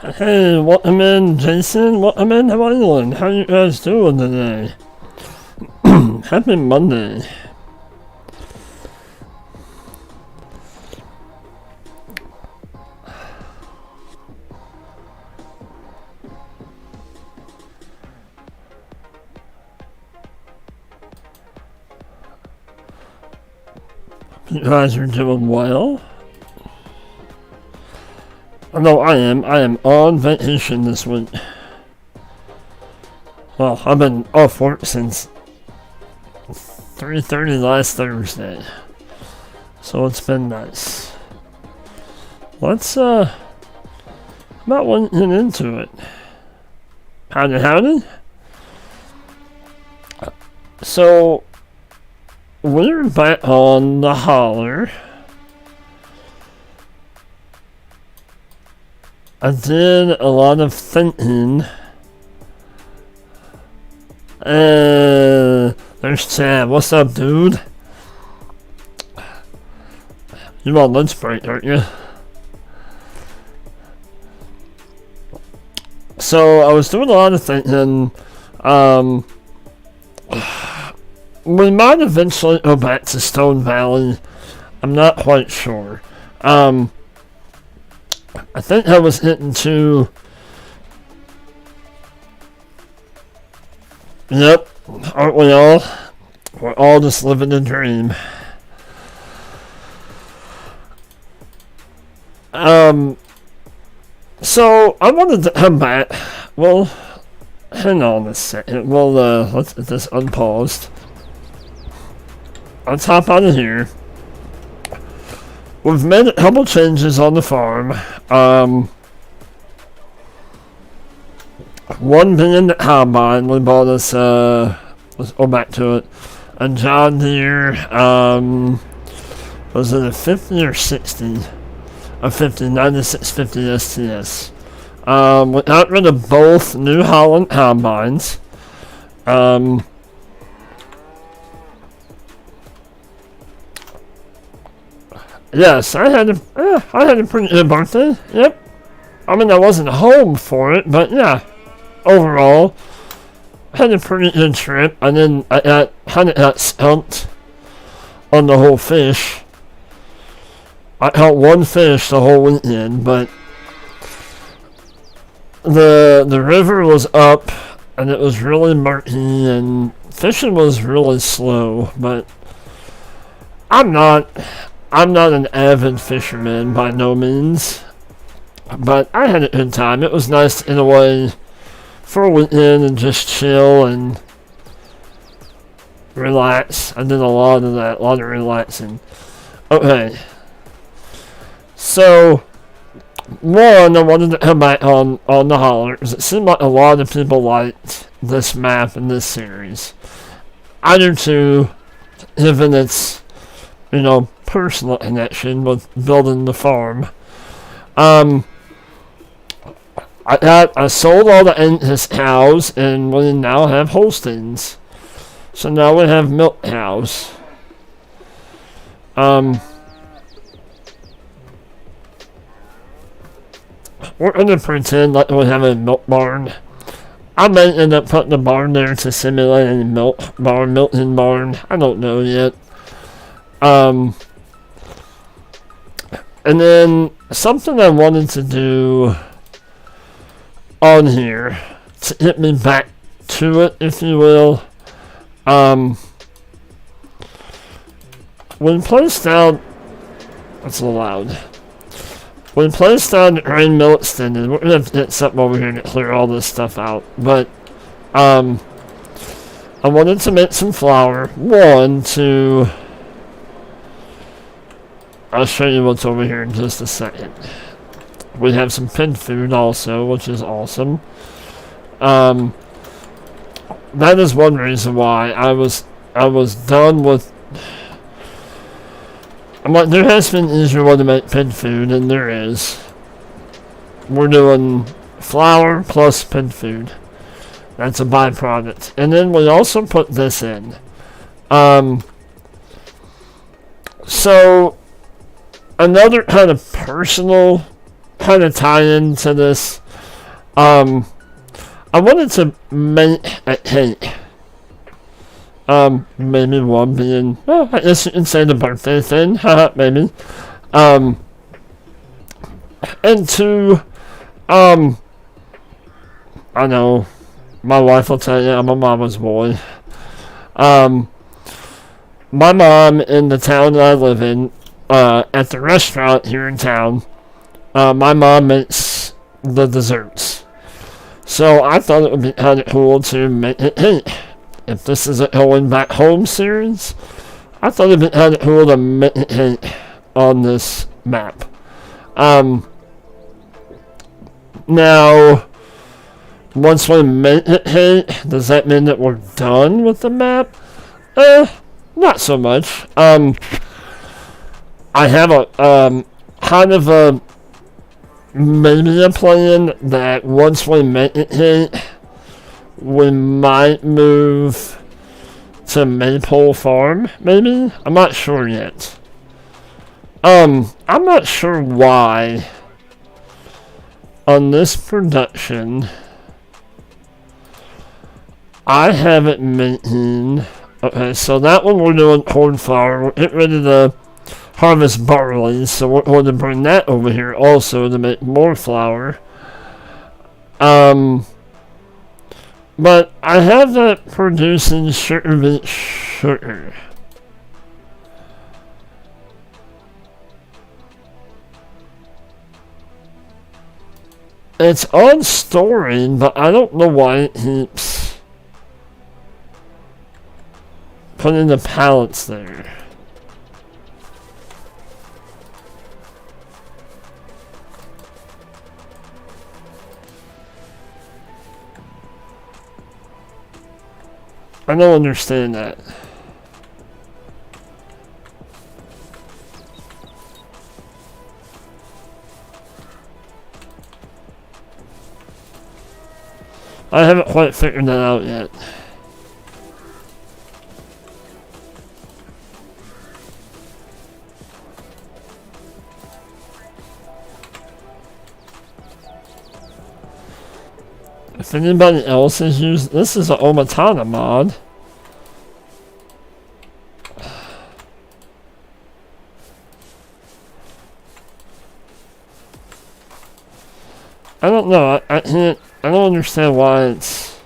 Hey, welcome in, Jason. Welcome in, New England. How you guys doing today? Happy Monday. You guys are doing well. No, I am. I am on vacation this week. Well, I've been off work since 3:30 last Thursday. So it's been nice. Let's, about getting into it. Howdy. So, we're back on the Holler. I did a lot of thinking. There's Chad. What's up, dude? You on lunch break, aren't you? So, I was doing a lot of thinking. We might eventually go back to Stone Valley. I'm not quite sure. I think I was hitting to... Yep, aren't we all? We're all just living the dream. So, I wanted to come back. Well, hang on a second. Well, let's get this unpaused. Let's hop out of here. We've made a couple changes on the farm. One being the combine. We bought us, let's go back to it. A John Deere, was it a 50 or 60? A 50, 9650 STS. We got rid of both New Holland combines. Yes, I had a pretty good birthday. Yep. I mean, I wasn't home for it, but yeah. Overall, I had a pretty good trip. And then I got stumped on the whole fish. I caught one fish the whole weekend, but the river was up and it was really murky and fishing was really slow. But I'm not an avid fisherman by no means, but I had a good time. It was nice in a way for a weekend and just chill and relax. I did a lot of that, a lot of relaxing. Okay. So, one, I wanted to come back on the Holler, because it seemed like a lot of people liked this map and this series. I do too, given its, personal connection with building the farm. I sold all the Angus cows, and we now have Holsteins. So now we have milk cows. We're gonna pretend like we have a milk barn. I may end up putting the barn there to simulate a milking barn. I don't know yet. And then something I wanted to do on here to get me back to it, if you will. When placed down, that's a little loud. When placed down the grain mill extended, we're gonna have to get something over here to clear all this stuff out. But I wanted to make some flour. I'll show you what's over here in just a second. We have some pin food also, which is awesome. That is one reason why I was done with. I'm like, there has been an easier way to make pin food, and there is. We're doing flour plus pin food. That's a byproduct. And then we also put this in. So, another kind of personal kind of tie-in to this. I wanted to make a cake. Maybe one being, well, I guess you can say the birthday thing, haha, maybe. And two, I know, my wife will tell you I'm a mama's boy. My mom in the town that I live in, at the restaurant here in town, my mom makes the desserts. So I thought it would be kind of cool to make it cake. If this is a Going Back Home series, I thought it'd be kind of cool to make a cake on this map. Now, once we make it cake, does that mean that we're done with the map? Not so much. I have a, kind of a, maybe a plan that once we make it cake, we might move to Maple Farm, maybe? I'm not sure yet. I'm not sure why on this production I haven't making. Okay, so that one we're doing corn flour. We're getting ready to harvest barley, so we're going to bring that over here also to make more flour. But I have that producing sugar beet sugar. It's on storing, but I don't know why it keeps putting the pallets there. I don't understand that. I haven't quite figured that out yet. If anybody else has used, this is an Omatana mod. I don't know, I can't, I don't understand why it's...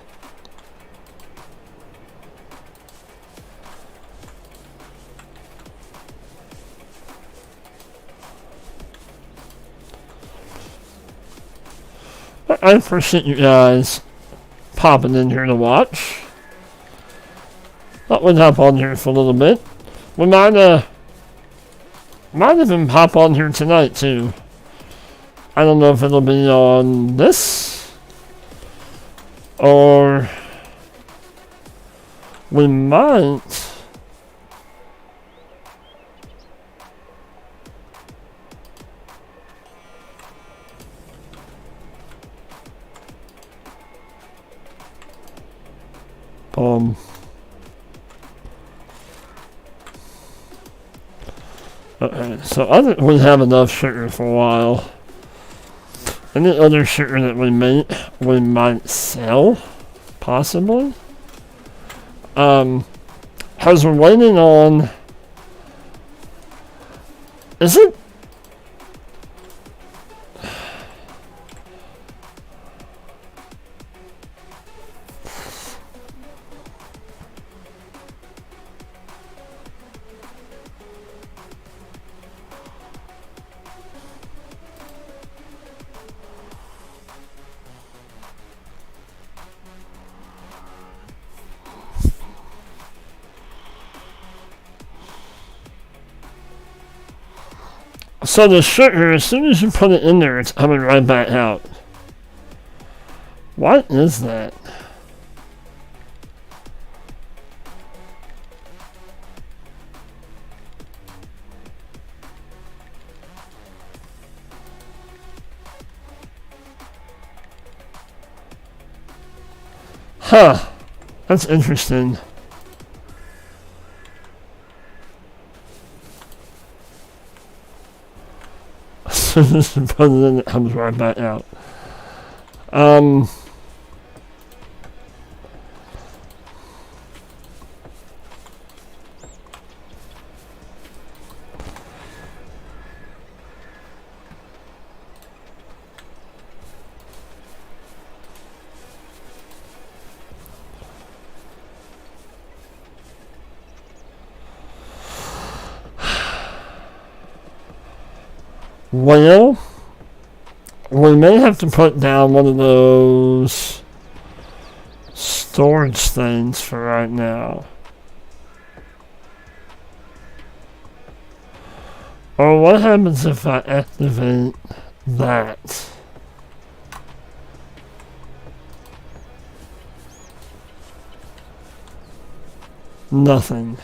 I appreciate you guys popping in here to watch. Thought we'd hop on here for a little bit. We might even hop on here tonight too. I don't know if it'll be on this or we might okay, so I think we have enough sugar for a while. Any other sugar that we make, we might sell, possibly. Because we're waiting on, is it? So the sugar, as soon as you put it in there, it's coming right back out. What is that? Huh. That's interesting. As soon as you put it in, it comes right back out. Um, well, we may have to put down one of those storage things for right now. Or what happens if I activate that? Nothing.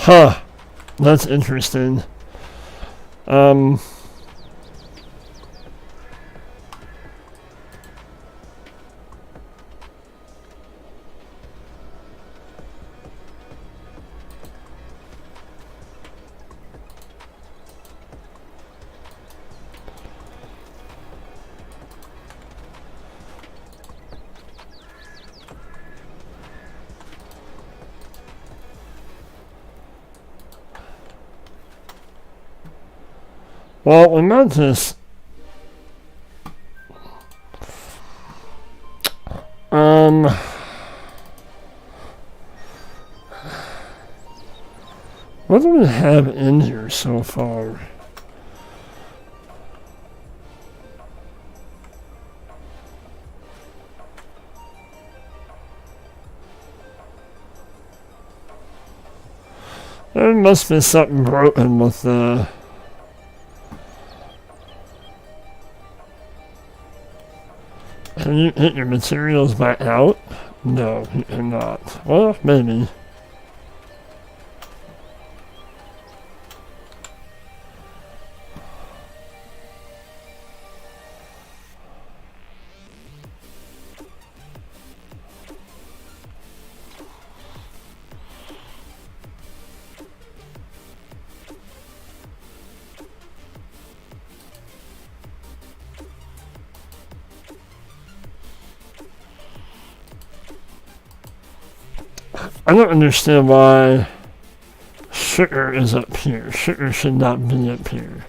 Huh. That's interesting. Well, we might just what do we have in here so far? There must be something broken with the can you hit your materials back out? No, you cannot. Well, maybe. I don't understand why sugar is up here. Sugar should not be up here.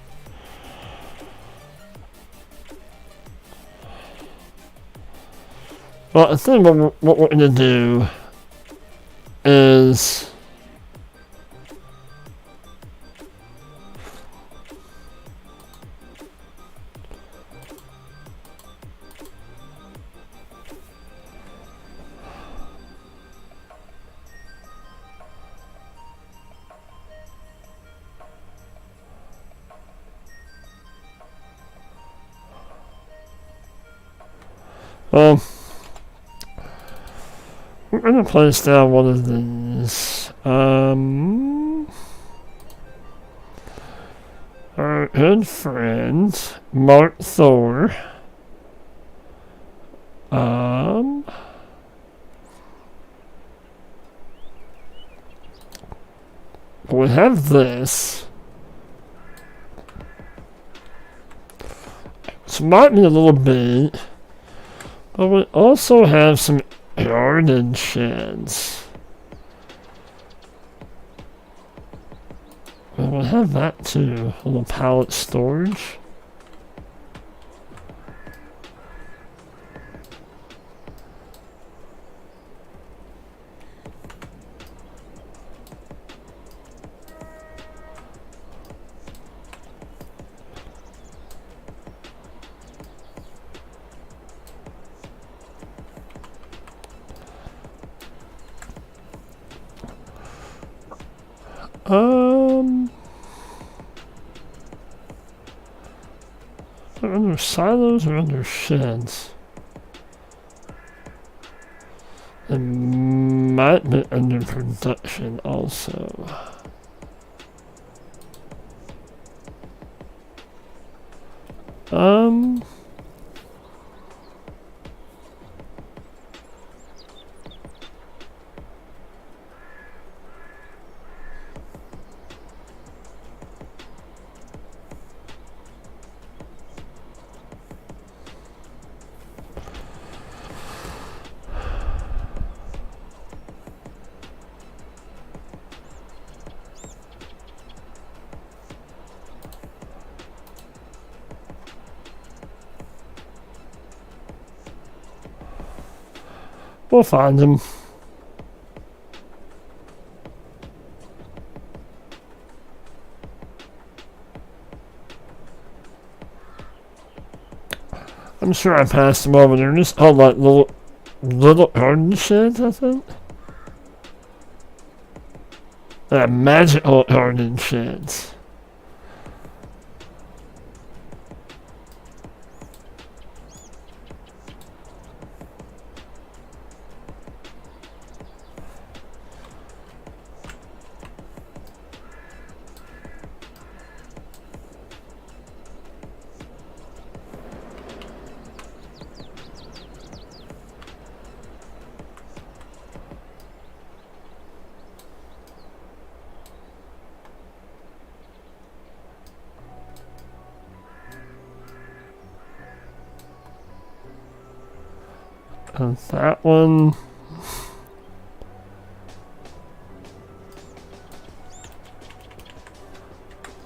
Well, I think what we're going to do is well, we're going to place down one of these. Our good friend, Mark Thor. We have this. This might be a little bit, but we also have some garden sheds. Well, we'll have that too. A little pallet storage. under silos or under sheds? It might be under production also. We'll find him. I'm sure I passed him over there. Just all like little garden sheds, I think. Magical garden sheds. And that one.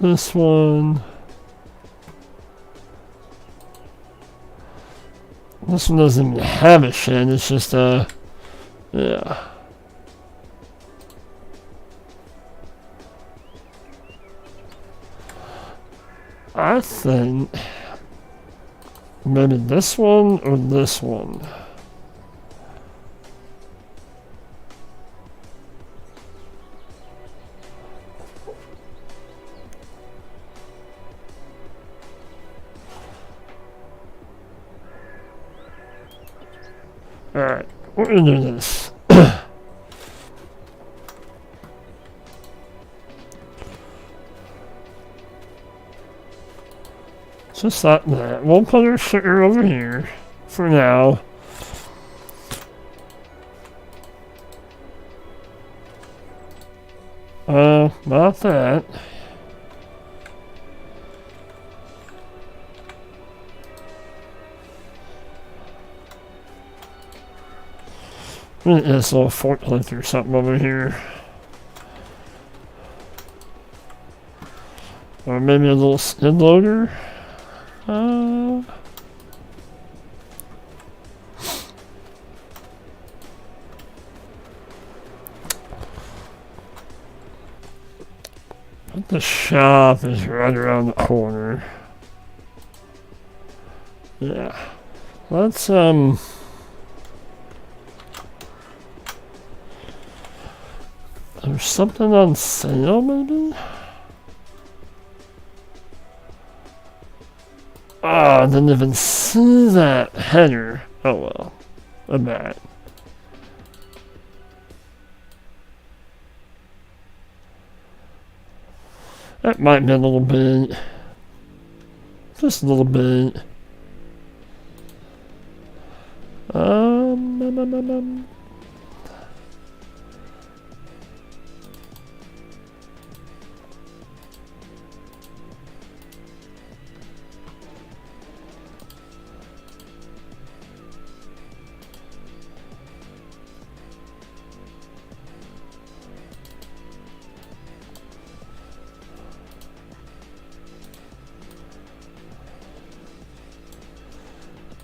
This one. This one doesn't even have a shed, it's just a... yeah. I think... maybe this one or this one. Alright, we're gonna do this. Just like that. We'll put our sugar over here for now. Not that. This little forklift or something over here. Or maybe a little skid loader. But the shop is right around the corner. Yeah. Let's, there's something on sale, maybe? Oh, I didn't even see that header. Oh well. I'm bad. That might be a little bit. Just a little bit.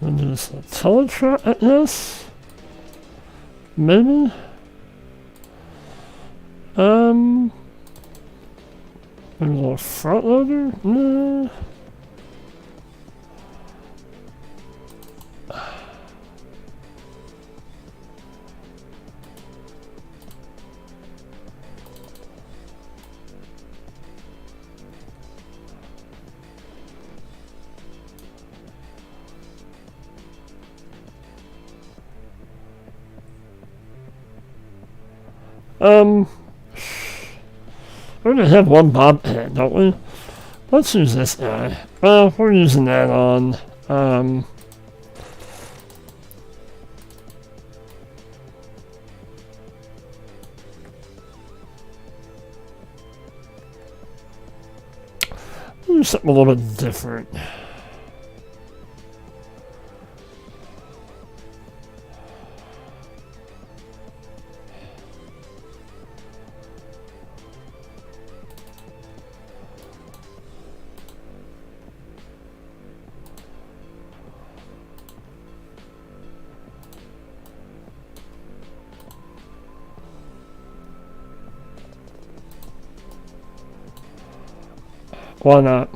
And there's a teletrack at this? Maybe? Maybe a little front loader? Nah. We're gonna have one bobcat, don't we? Let's use this guy. Well, we're using that on, do something a little bit different. Why not?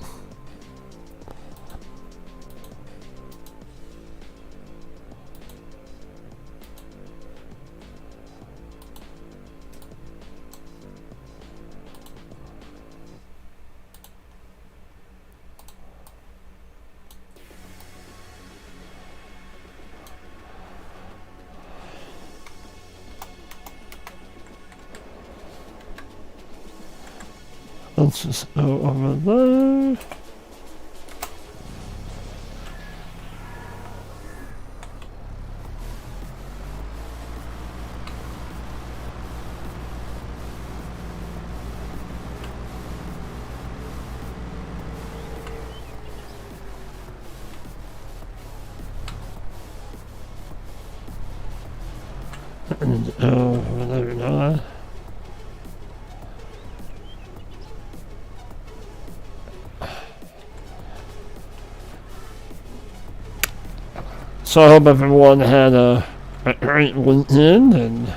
Let's just go over there. And over there now. So I hope everyone had a great weekend, and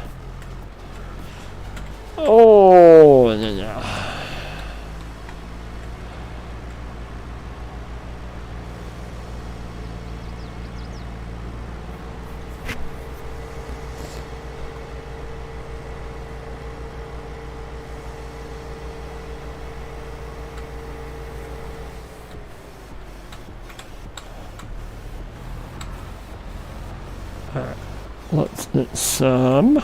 alright, let's get some.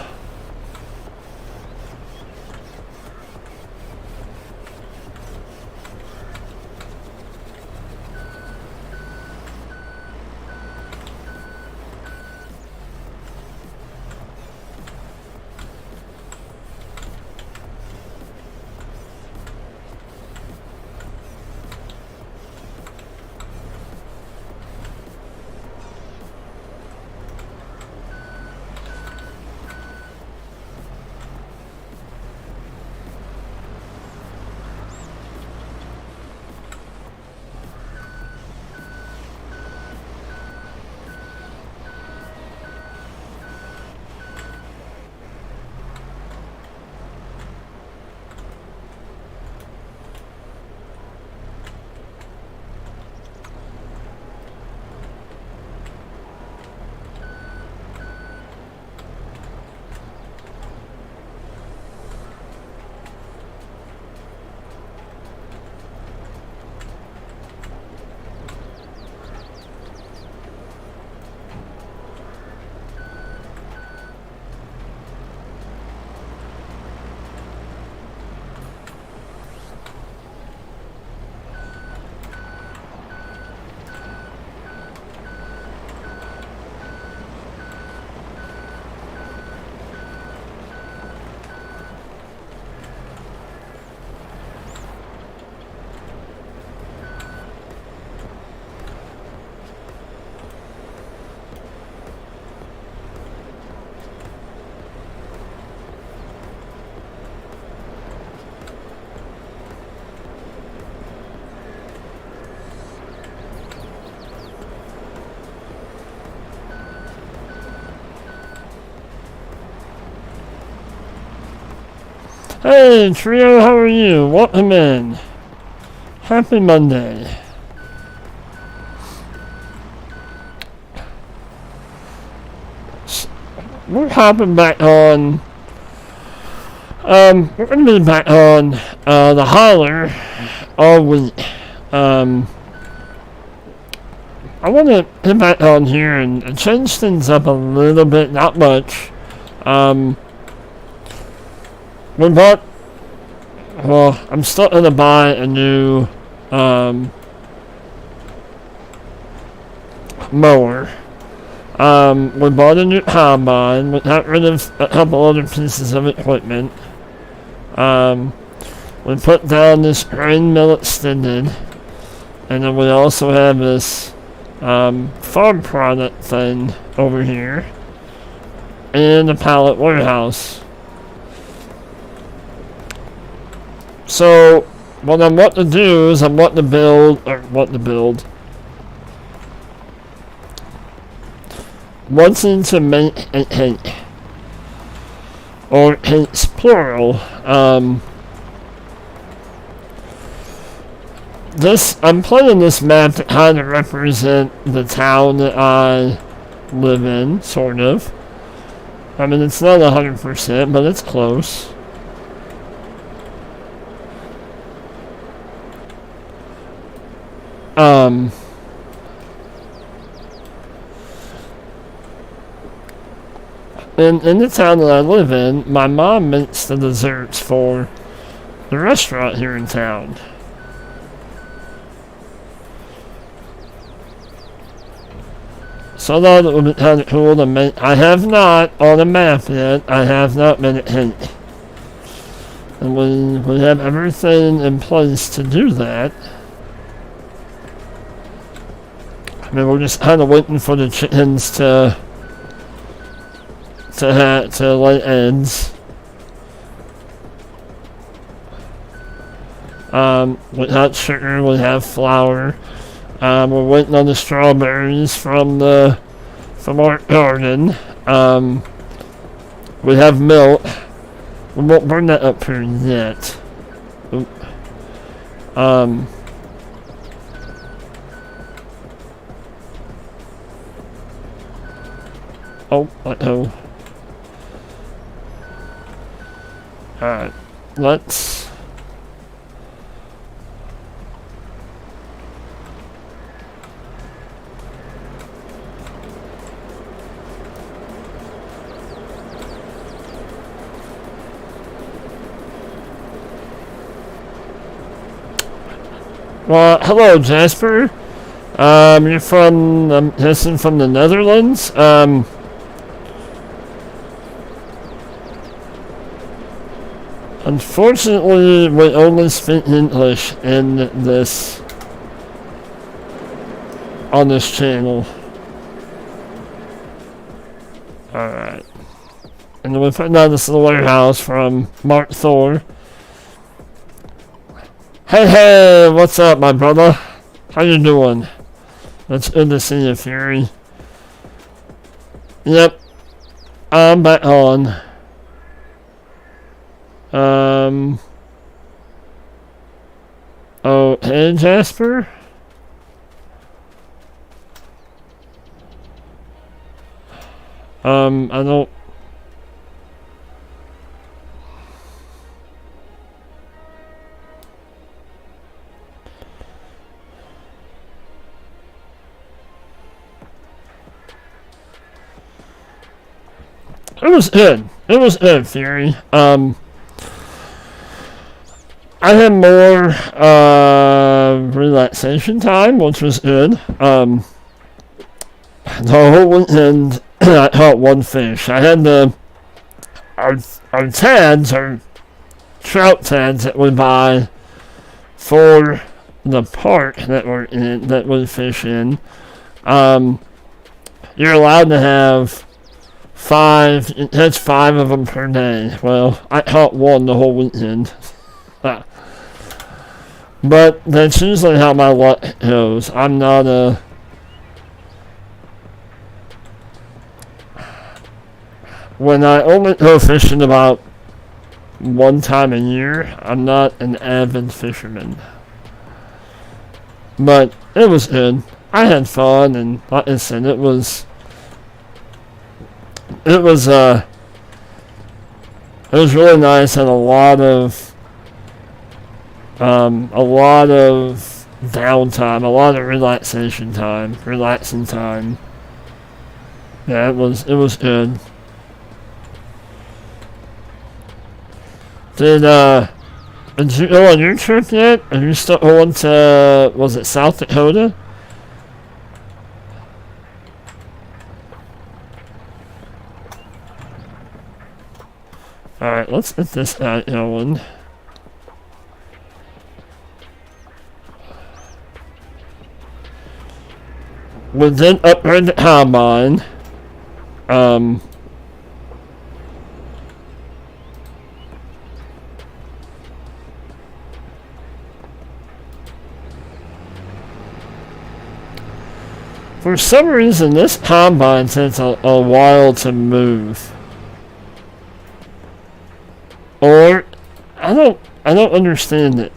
Hey Trio, how are you? Welcome in. Happy Monday. We're hopping back on. We're gonna be back on the Holler all week. I want to get back on here and change things up a little bit, not much. we bought. Well, I'm still gonna buy a new mower. We bought a new combine. We got rid of a couple other pieces of equipment. We put down this grain mill extended, and then we also have this farm product thing over here, and a pallet warehouse. So what I want to do is I want to build. Wanting to make a cake, or cakes plural. I'm playing this map to kind of represent the town that I live in, sort of. I mean, it's not 100%, but it's close. In the town that I live in, my mom makes the desserts for the restaurant here in town. So I thought it would be kind of cool to make. I have not on a map yet. I have not made it cake. And we have everything in place to do that. I mean, we're just kind of waiting for the chickens to lay eggs. We have sugar, we have flour. We're waiting on the strawberries from our garden. We have milk. We won't burn that up here yet. Oop. Uh-oh. Alright, let's... Well, hello, Jasper. You're from, I'm guessing from the Netherlands. Unfortunately, we only speak English on this channel. Alright. And then we put down this little warehouse from Mark Thor. Hey, what's up, my brother? How you doing? It's good to see you, Fury. Yep. I'm back on. Oh, hey, Jasper? I don't... It was good. It was good, Fury. I had more relaxation time, which was good. The whole weekend, I caught one fish. I had our tads, our trout tads that we buy for the park that we fish in. You're allowed to have 5. It has 5 of them per day. Well, I caught one the whole weekend. But that's usually how my luck goes. I'm not a... When I only go fishing about 1 time a year, I'm not an avid fisherman. But it was good. I had fun, and like I said, it was really nice, and a lot of downtime, a lot of relaxing time. Yeah, it was good. Did you go on your trip yet? Are you still going to, was it South Dakota? Alright, let's get this guy going. We did upgrade the combine. For some reason, this combine takes a while to move. Or, I don't understand it.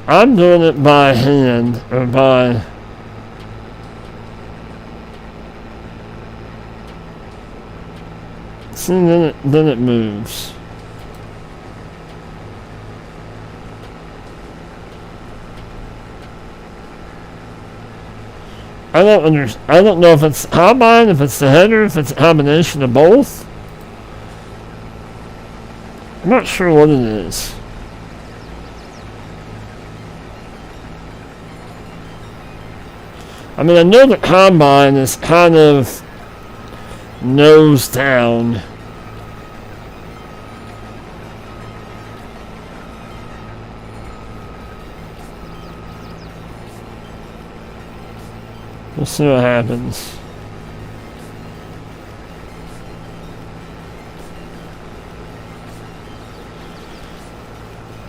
I'm doing it by hand, or by... See, then it moves. I don't know if it's combine, if it's the header, if it's a combination of both. I'm not sure what it is. I mean, I know the combine is kind of nose down. We'll see what happens.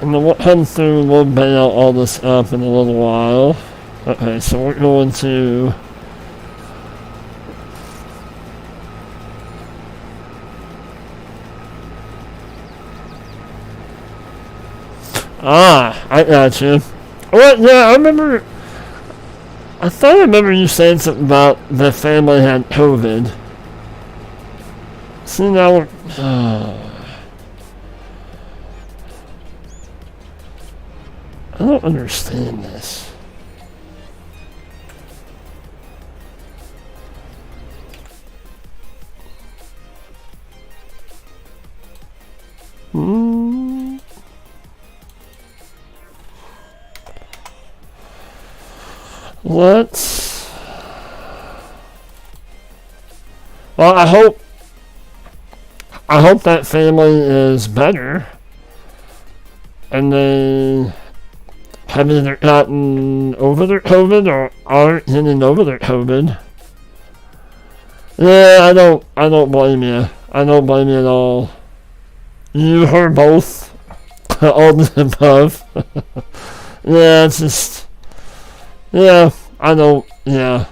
And then we'll come through and we'll bail all this up in a little while. Okay, so we're going to... Ah, I got you. Well, yeah, I remember... I thought I remember you saying something about the family had COVID. See, now we're... I don't understand this. Let's... Well, I hope that family is better. And they have either gotten over their COVID or aren't getting over their COVID. Yeah, I don't blame you. I don't blame you at all. You heard both. All the above. Yeah, it's just... Yeah, I don't... Yeah.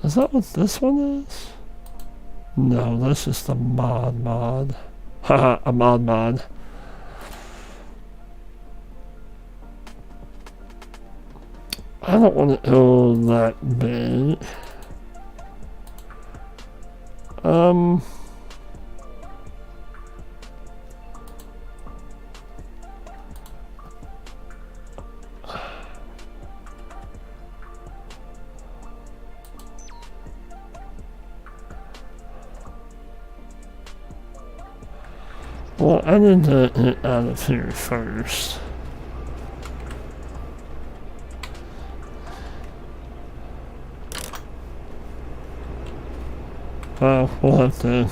Is that what this one is? No, that's just a mod. Haha, a mod. I don't want to go that big. Well, I need to get out of here first. We'll have to...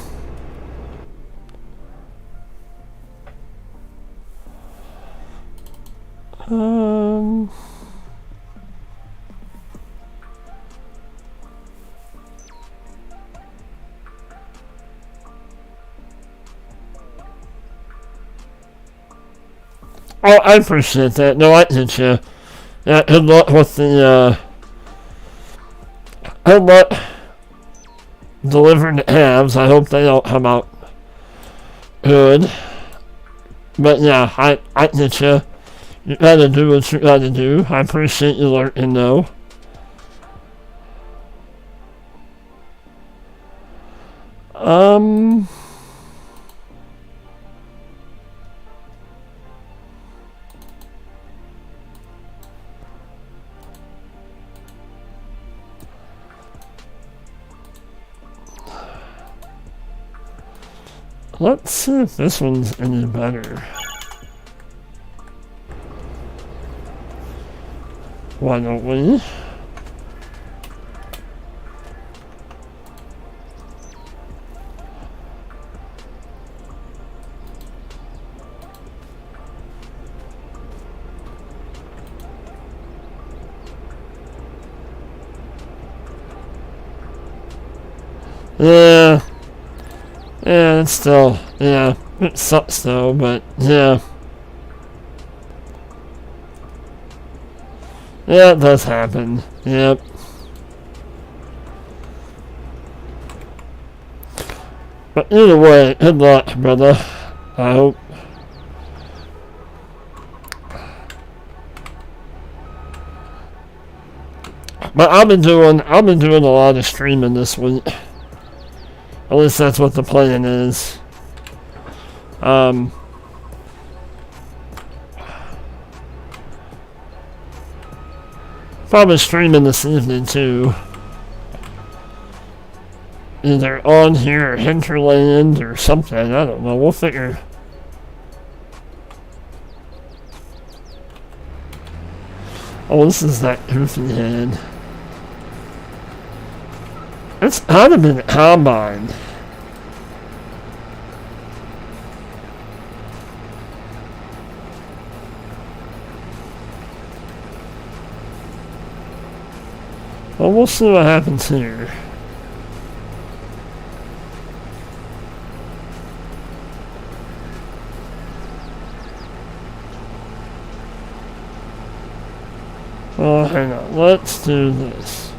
Oh, I appreciate that. No, I get you. Yeah, good luck with the, good luck delivering the abs. I hope they don't come out good. But yeah, I get you. You gotta do what you gotta do. I appreciate you lurking though. Let's see if this one's any better. Why don't we? Yeah. Yeah, it's still, yeah, it sucks though, but yeah. Yeah, it does happen. Yep. But either way, good luck, brother. I hope. But I've been doing a lot of streaming this week. At least that's what the plan is. Probably streaming this evening too. Either on here or Hinterland or something. I don't know. We'll figure. Oh, this is that goofy head. It's kind of been combined. Well, we'll see what happens here. Oh, hang on. Let's do this.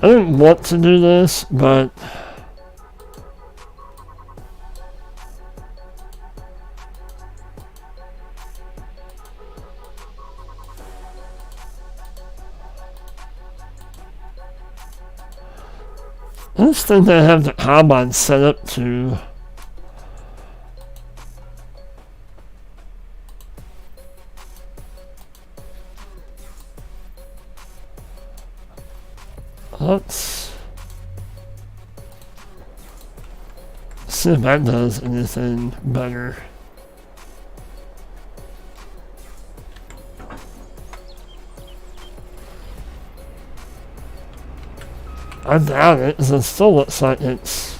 I didn't want to do this, but I just think they have the combine set up to let's see if that does anything better. I doubt it, because it still looks like it's...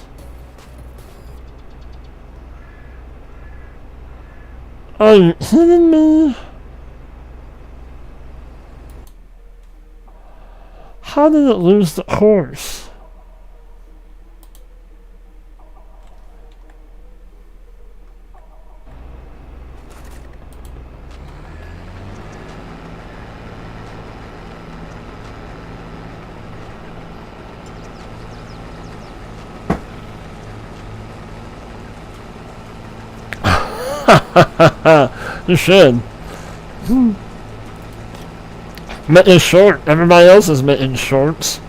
Are you kidding me? How did it lose the course? You should. Mitten short. Everybody else is mitten shorts.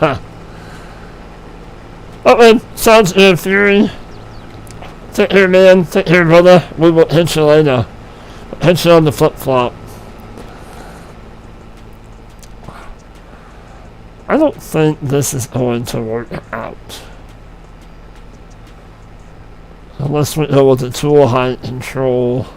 Oh man, sounds good, Fury. Take care, man. Take care, brother. We will hit you later. Hit you on the flip flop. I don't think this is going to work out. Unless we go with the tool height control.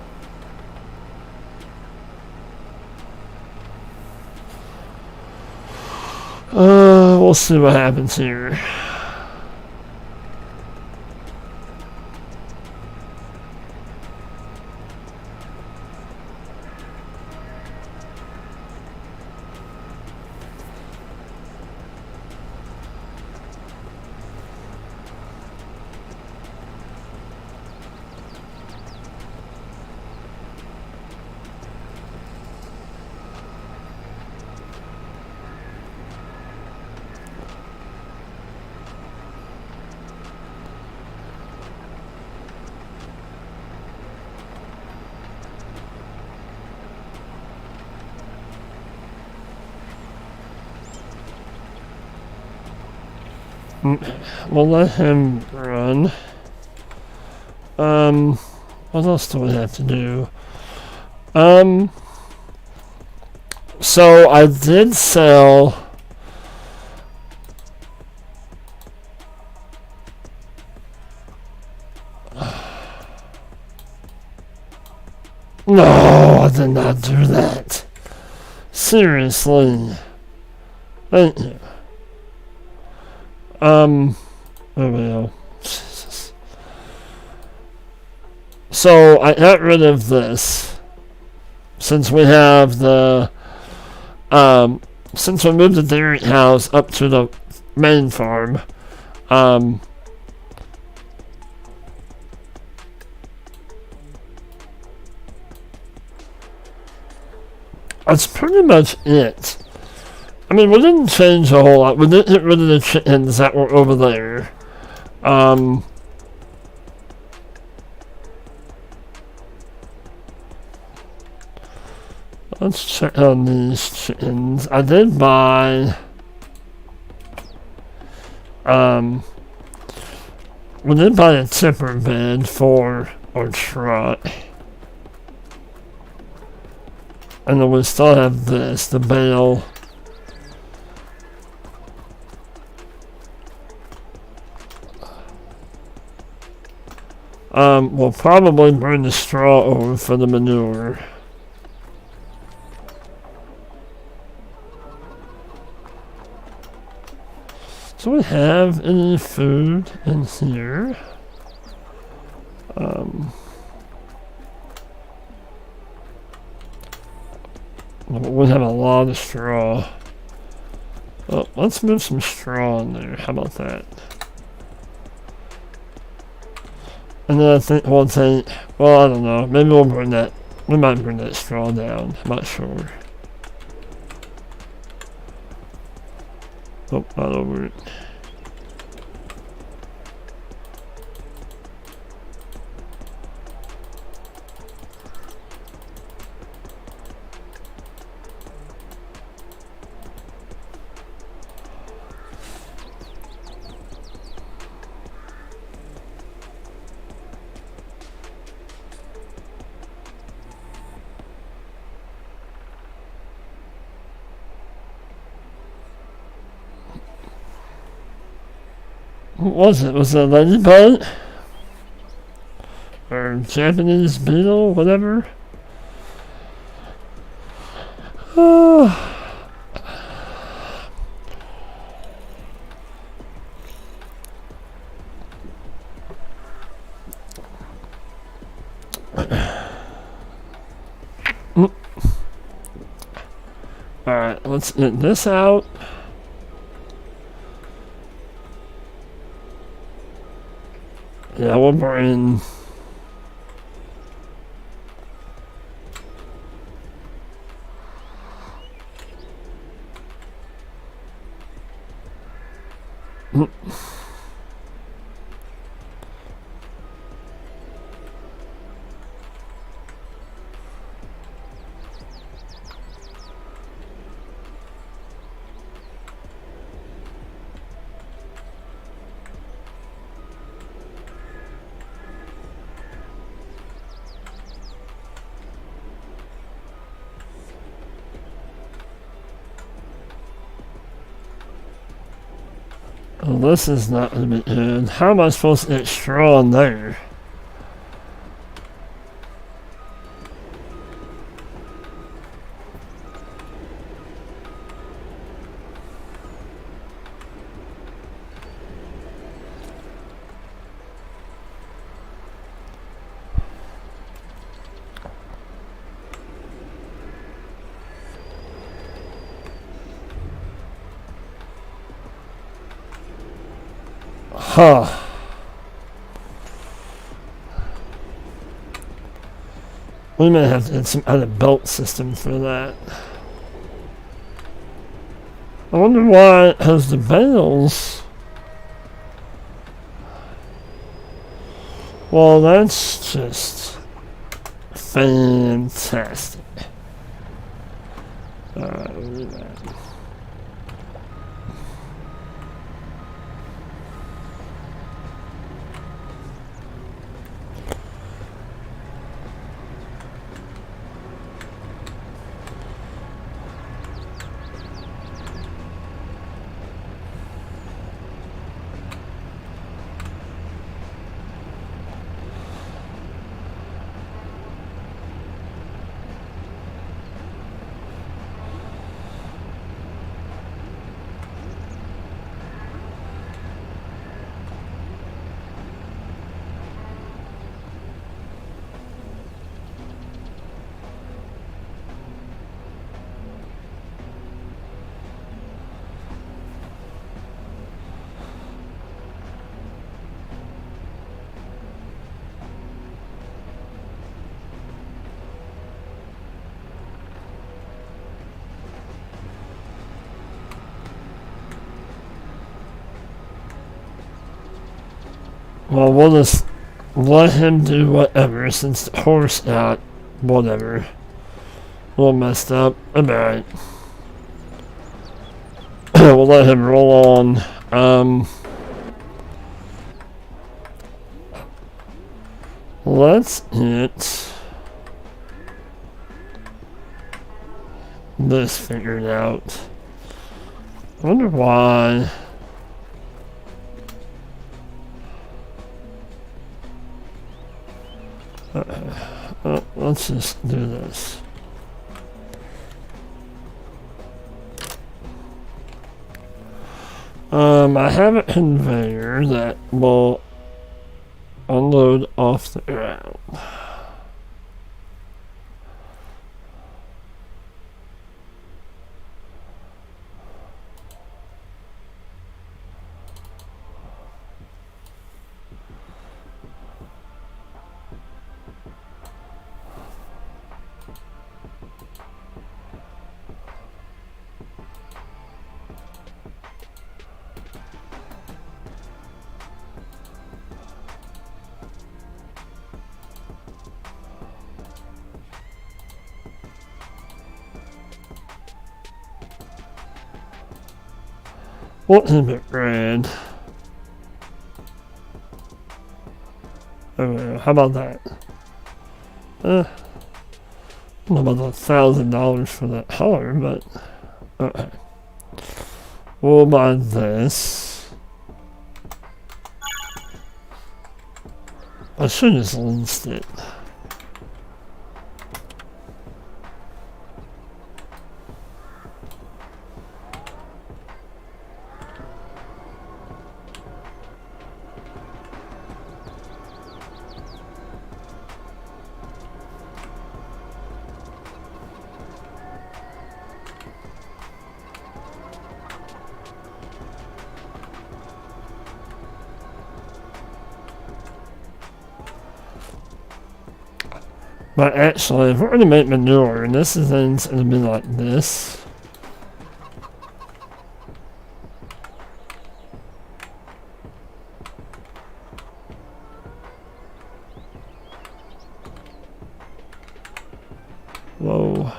We'll see what happens here. We'll let him run. What else do we have to do? So I did sell. No, I did not do that. Seriously. Thank you. There we go. Jesus. So I got rid of this. Since we have the, since we moved the dairy house up to the main farm, that's pretty much it. I mean, we didn't change a whole lot. We did get rid of the chickens that were over there. Let's check on these chickens. I did buy, we did buy a tipper bed for our truck. And then we still have this, the bale. We'll probably burn the straw over for the manure. Do we have any food in here? We have a lot of straw. Well, let's move some straw in there. How about that? And then I think we'll take, well, I don't know. Maybe we'll burn that. We might burn that straw down. I'm not sure. Oh, not over it. What was it? Was it a ladybug? Or Japanese beetle? Whatever? Alright, let's get this out. Yeah, we'll bring... Oh, this is not going to be good. How am I supposed to get straw in there? Huh. We may have to get some kind of belt system for that. I wonder why it has the bales. Well, that's just fantastic. Alright, we'll do that. Well, we'll just let him do whatever since the horse got whatever. A little messed up. Alright. We'll let him roll on. Let's get this figured out. I wonder why. Let's just do this. I have a conveyor that will unload off the ground. What is it, red? Okay, how about that? I don't know about $1,000 for that Holler, but okay. We'll buy this. I should just list it. But actually, if we're going to make manure, and this is going to be like this. Whoa.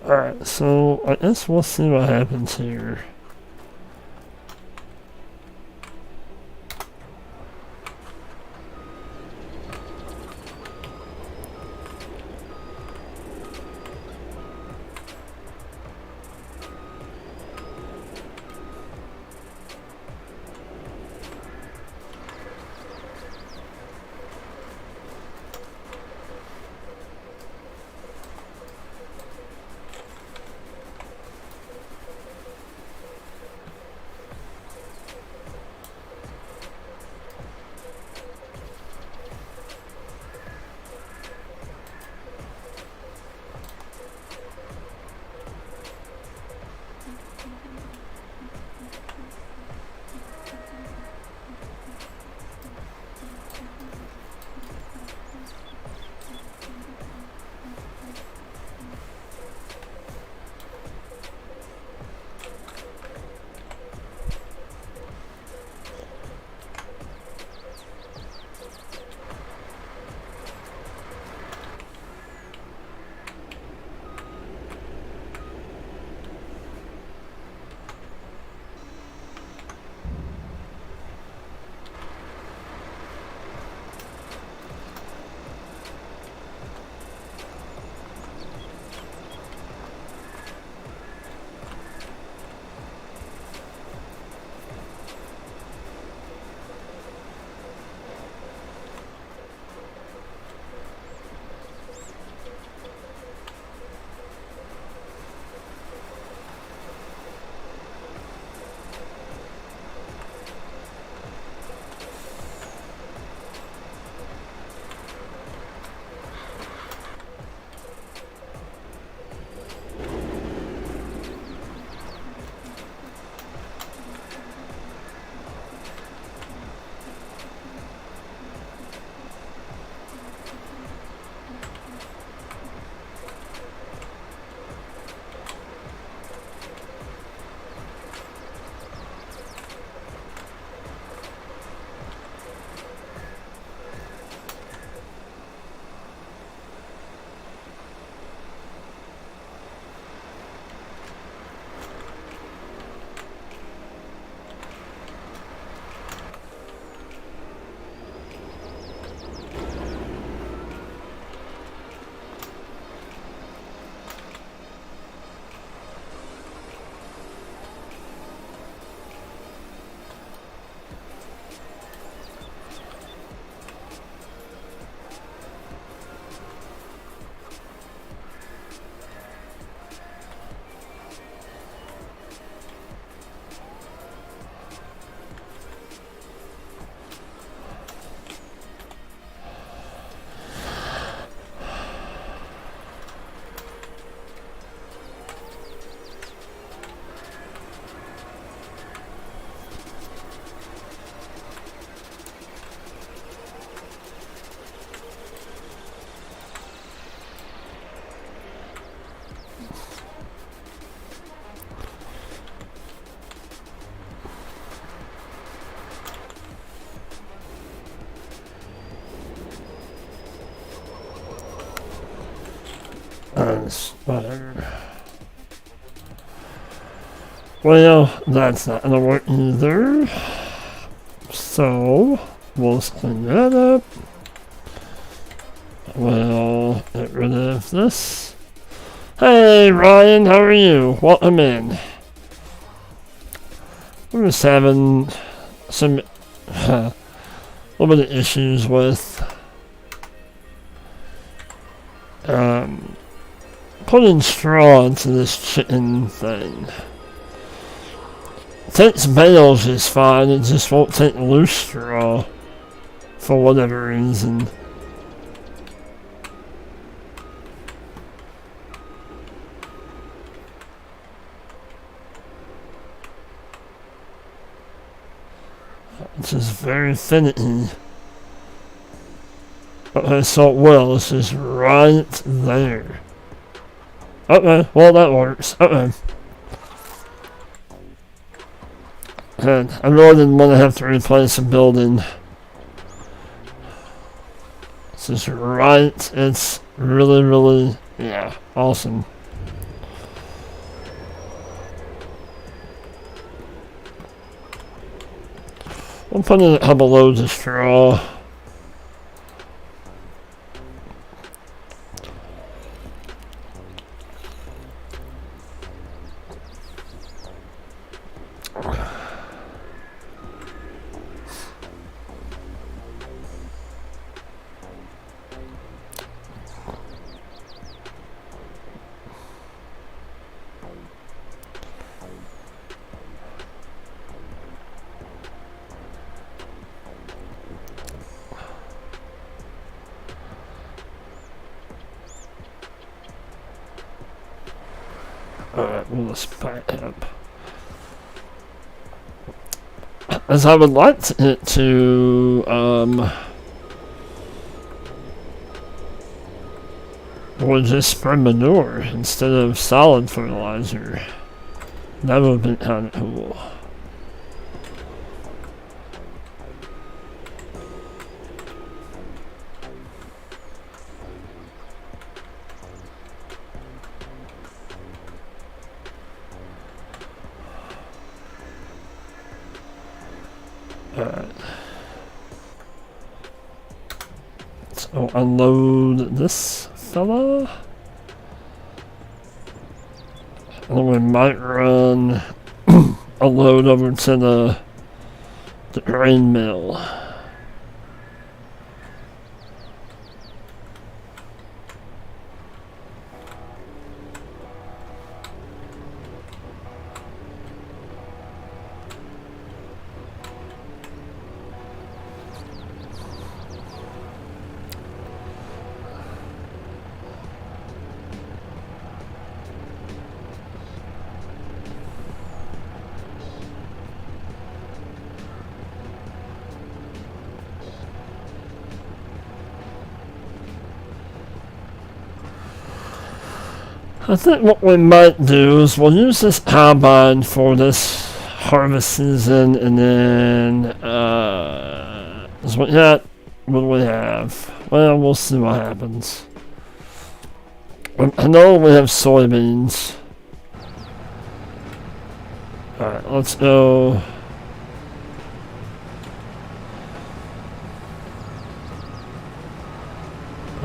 Alright, so I guess we'll see what happens here. this? Whatever. Well, that's not gonna work either. So, we'll clean that up. We'll get rid of this. Hey Ryan, how are you? Welcome in. We're just having some a little bit of issues with putting straw into this chicken thing. It takes bales just fine, it just won't take loose straw for whatever reason. It's just very finicky. Okay, so it will. It's just right there. Okay, well that works. Okay. And I really didn't want to have to replace a building. It's just right. It's really, really, yeah, awesome. We'll put in a couple loads of straw. Alright, we'll just back up. As I would like it to, would just spread manure instead of solid fertilizer. That would have been kind of cool. So unload this fella. And then we might run a load over to the grain mill. I think what we might do is we'll use this combine for this harvest season, and then, is what do we have? Well, we'll see what happens. I know we have soybeans. Alright, let's go.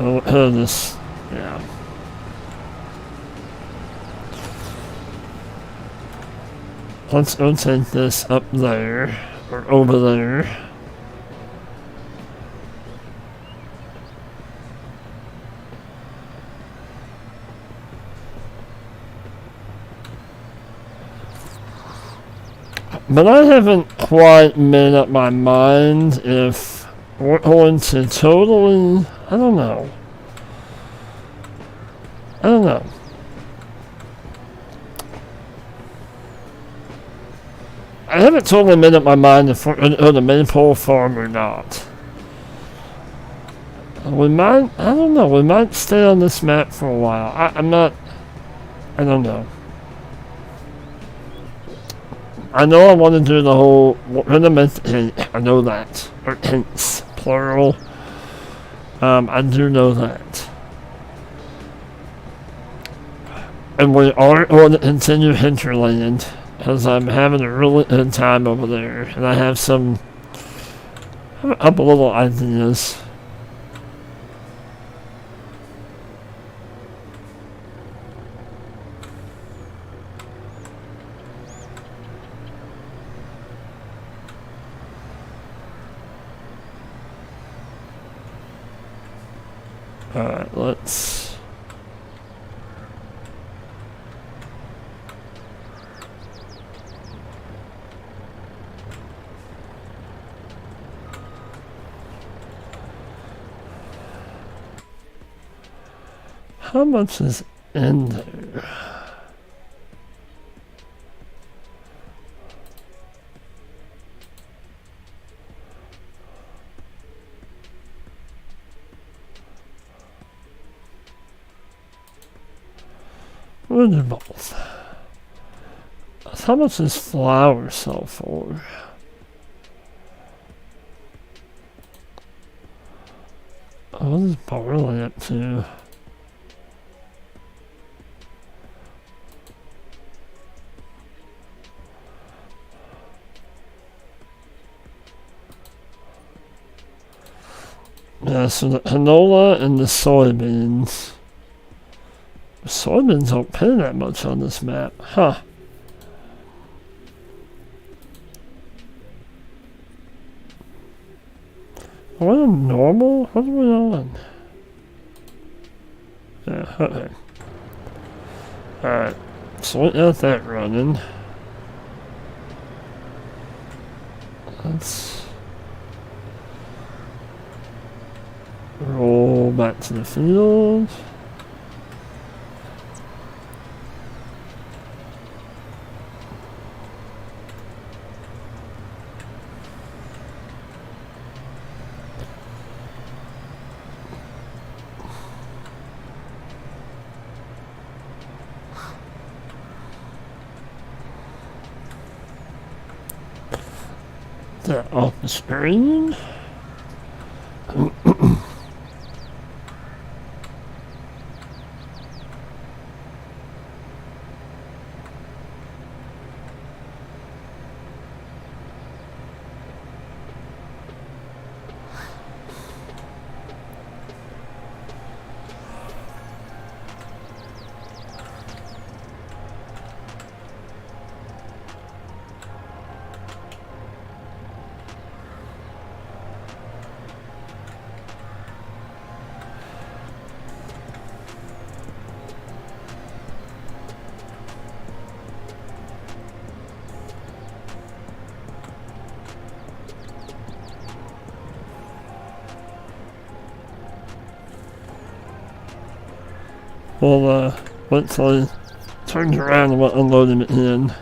Oh, this, yeah. Let's go take this up there, or over there. But I haven't quite made up my mind if we're going to totally, I don't know. I haven't totally made up my mind if we're going to go to Maypole Farm or not. We might, I don't know, we might stay on this map for a while. I don't know. I know I want to do the whole, we're going to make, I know that. Or hints, plural. I do know that. And we are going to continue Hinterland, because I'm having a really good time over there, and I have a couple little ideas. Alright, let's... How much is in there? We'll do both. How much does flour sell for? What is barley up to? Yeah, so the canola and the soybeans. Soybeans don't pay that much on this map. Huh. Are we on normal? What are we on? Yeah, okay. Alright. So we got that running. Let's roll back to the field. That off the screen. Well, once I turned around and went unloading it in.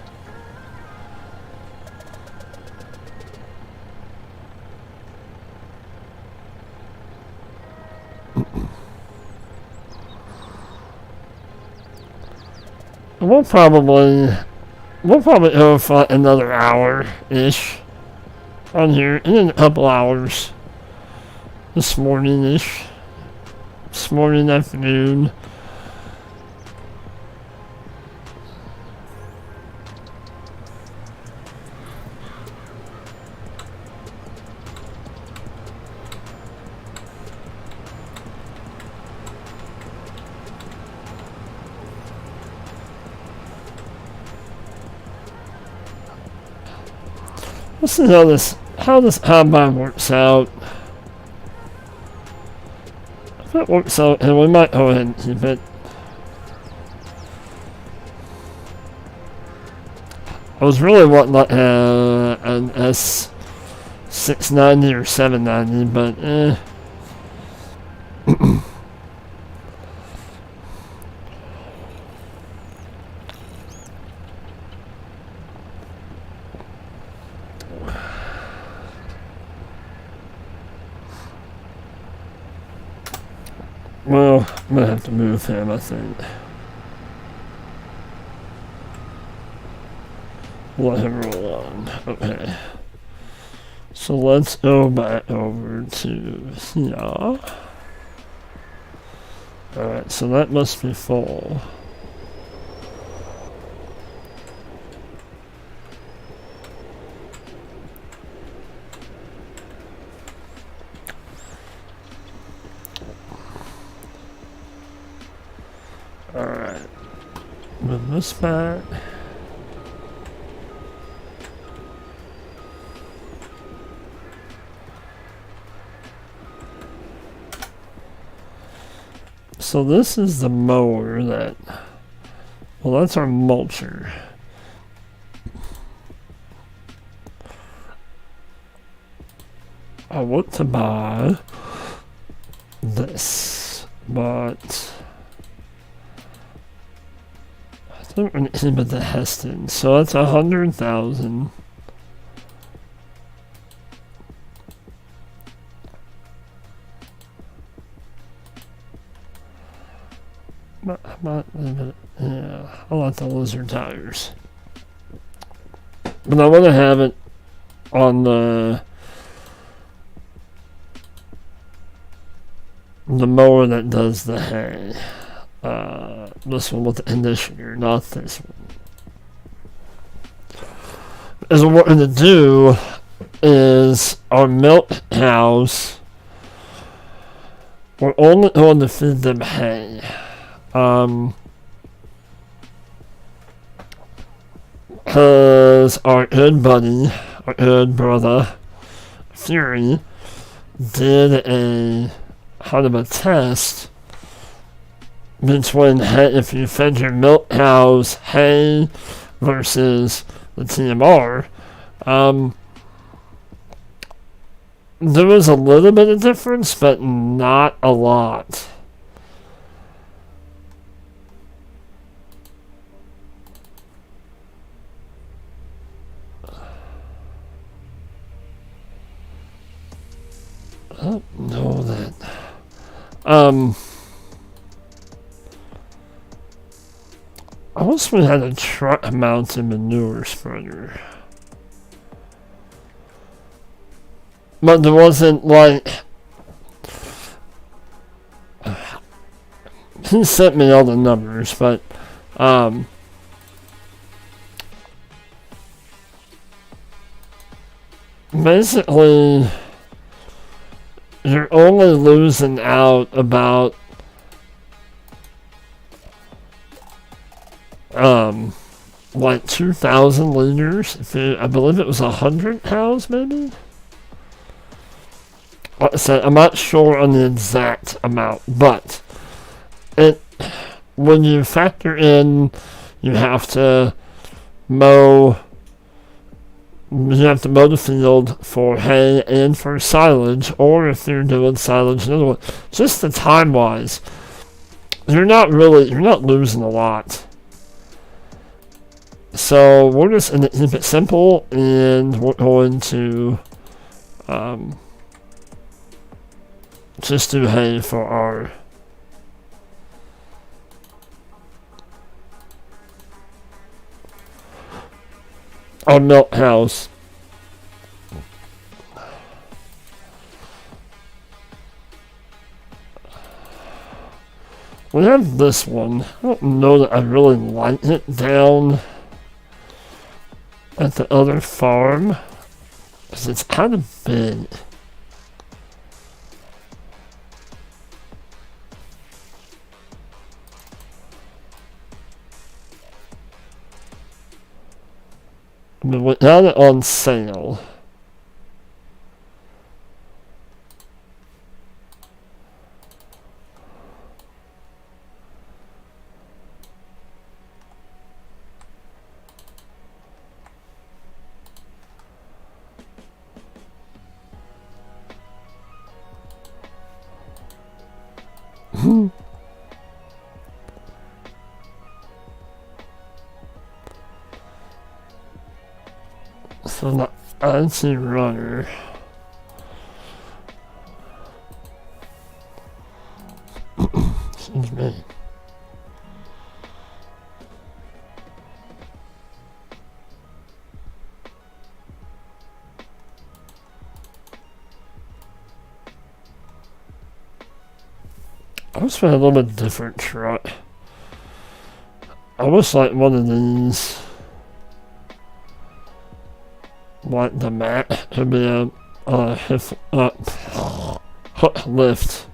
We'll probably go for like another hour-ish on here, and then a couple hours this morning-ish. This morning, afternoon. Let's see how this combine works out. If it works out, and we might go ahead and keep it. I was really wanting like an S690 or 790, but well, I'm gonna have to move him, I think. Let him roll on. Okay. So let's go back over to here. Alright, so that must be full. Alright. Move this back. So this is the mower that, well, that's our mulcher. I want to buy this, but I don't really aim at the Heston, so that's 100,000. Yeah, I like the lizard tires. But I want to have it on the mower that does the hay. This one with the conditioner, not this one. As what we're going to do is our milk cows, we're only going to feed them hay. Because our good buddy, our good brother, Fury, did a kind of a test between hay, if you fed your milk cows hay versus the TMR. There was a little bit of difference, but not a lot. I don't know that. I wish we had a truck mounted manure spreader. But there wasn't like... He sent me all the numbers, but... basically... You're only losing out about like 2,000 liters. I believe it was 100 cows, maybe. Like I said, I'm not sure on the exact amount, but when you factor in, you have to mow. You have to mow the field for hay and for silage, or if you're doing silage, another one. Just the time-wise, you're not losing a lot. So we're just going to keep it simple, and we're going to just do hay for our milk house. We have this one. I don't know that I really like it down at the other farm, because it's kind of big. But we got it on sale. So the anti-runner. Excuse me. I wish we had a little bit different truck. I wish like one of these, like the mat, could be a hook lift.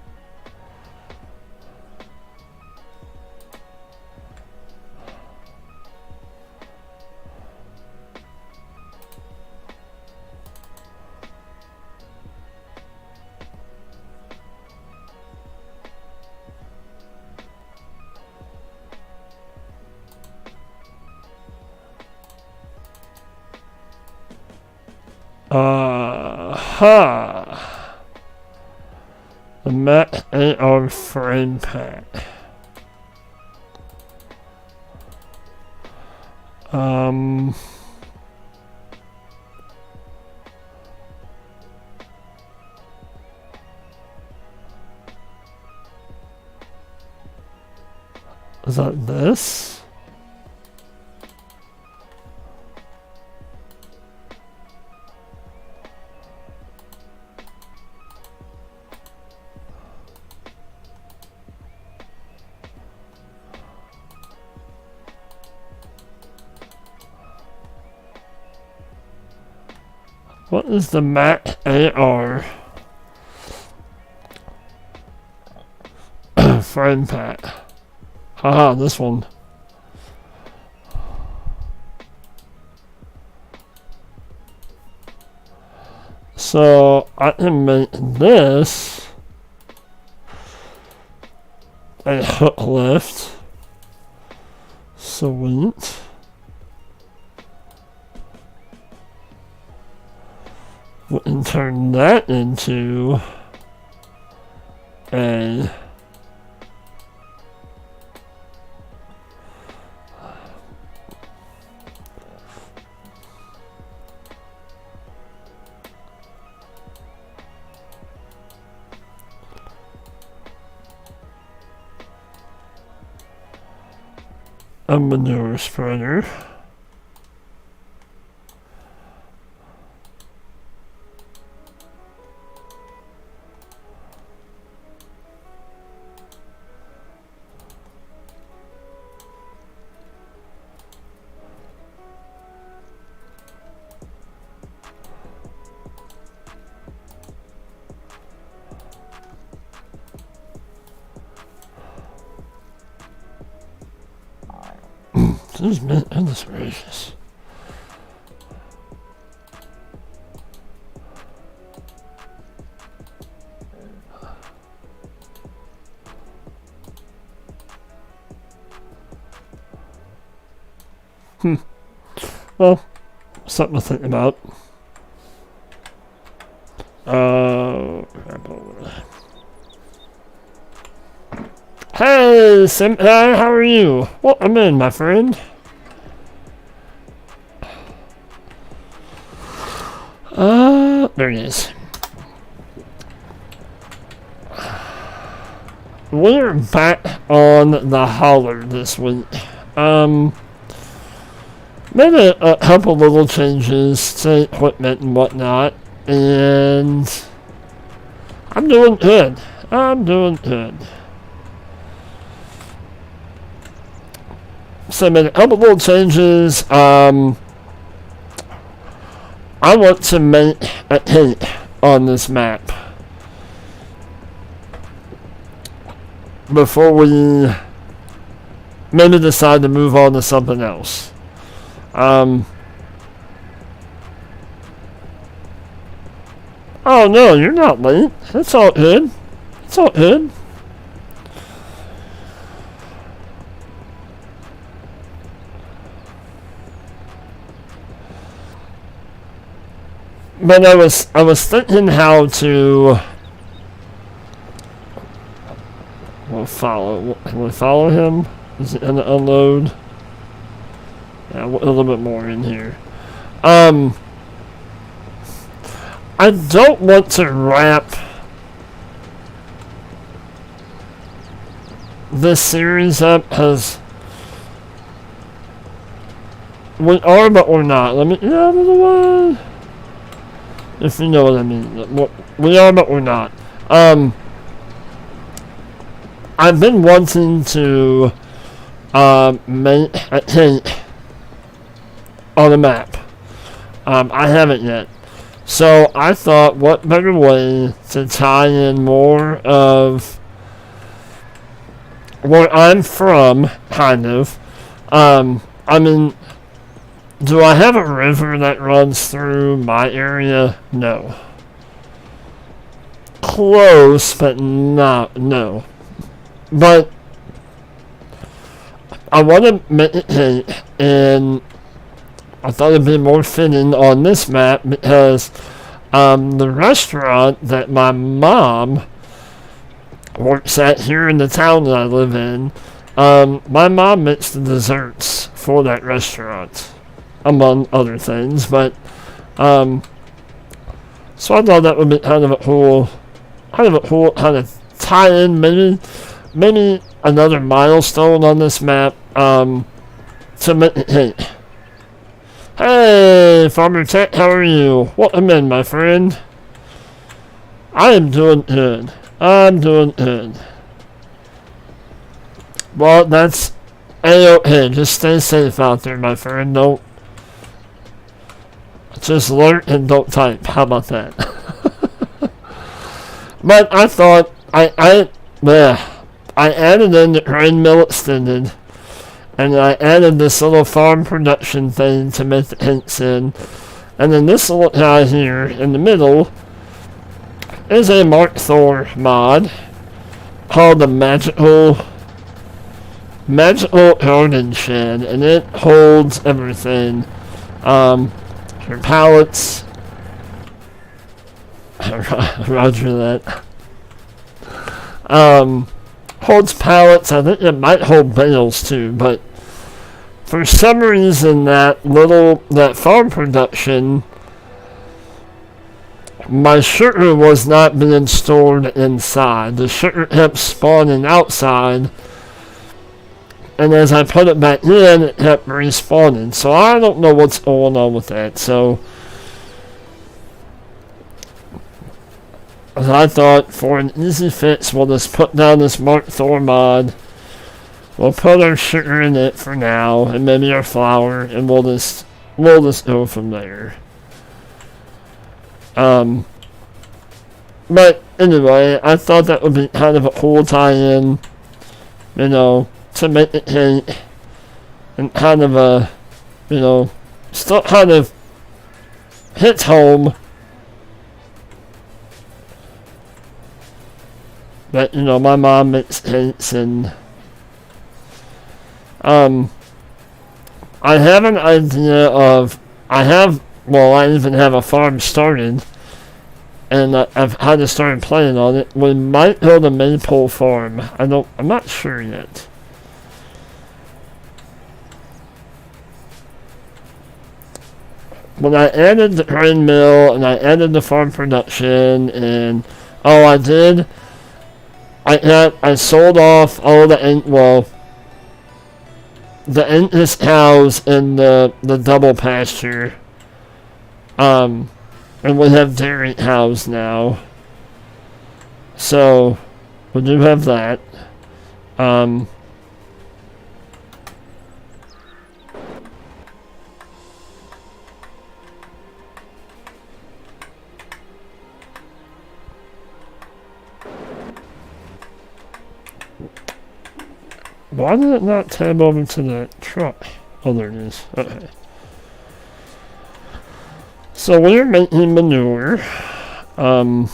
Aha! The map and our friend pack. Is that this? What is the Mac AR friend pack? Haha, this one. So I can make this a hook lift. Sweet. We can turn that into a manure spreader. Goodness gracious. Well, something to think about. Hey, Senpai, how are you? Welcome in, my friend. There it is. We're back on the Holler this week. Made a couple little changes to equipment and whatnot, and I'm doing good. So I made a couple little changes. I want to make a hint on this map before we maybe decide to move on to something else. Oh no, you're not late. It's all good. It's all good. But I was thinking how to follow. Can we follow him? Is it gonna unload? Yeah, a little bit more in here. I don't want to wrap this series up because we are, but we're not. Let me get out of the way. If you know what I mean. We are, but we're not. I've been wanting to make a hint on a map. I haven't yet. So I thought, what better way to tie in more of where I'm from, kind of. I mean, do I have a river that runs through my area? No. Close, but not, no. But I want to make it, and I thought it'd be more fitting on this map because The restaurant that my mom works at here in the town that I live in, my mom makes the desserts for that restaurant, among other things. But so I thought that would be kind of a cool kind of tie-in, maybe another milestone on this map. To make it hit. Hey, Farmer Tech, how are you? Welcome in, my friend. I am doing good. I'm doing good. Well, that's A-okay. Just stay safe out there, my friend. Don't. Just lurk and don't type. How about that? But I thought I added in the grain mill extended, and I added this little farm production thing to make the hints in, and then this little guy here in the middle is a Mark Thor mod called the Magical Garden Shed, and it holds everything. Your pallets. Roger that. Holds pallets. I think it might hold bales too, but for some reason that farm production, my sugar was not being stored inside. The sugar kept spawning outside, and as I put it back in, it kept respawning. So I don't know what's going on with that. So I thought, for an easy fix, we'll just put down this Mark Thor mod. We'll put our sugar in it for now, and maybe our flour, and we'll just go from there. But anyway, I thought that would be kind of a cool tie-in, to make it hit, and kind of a, still kind of hits home. But, my mom makes hints, and I have an idea of, I even have a farm started, and I've had to start playing on it. We might build a maple farm. I'm not sure yet. When I added the grain mill, and I added the farm production, and I did. I sold off all the English cows in the double pasture. And we have dairy cows now. So we do have that. Why did it not tab over to the truck? Oh, there it is. Okay. So we're making manure. With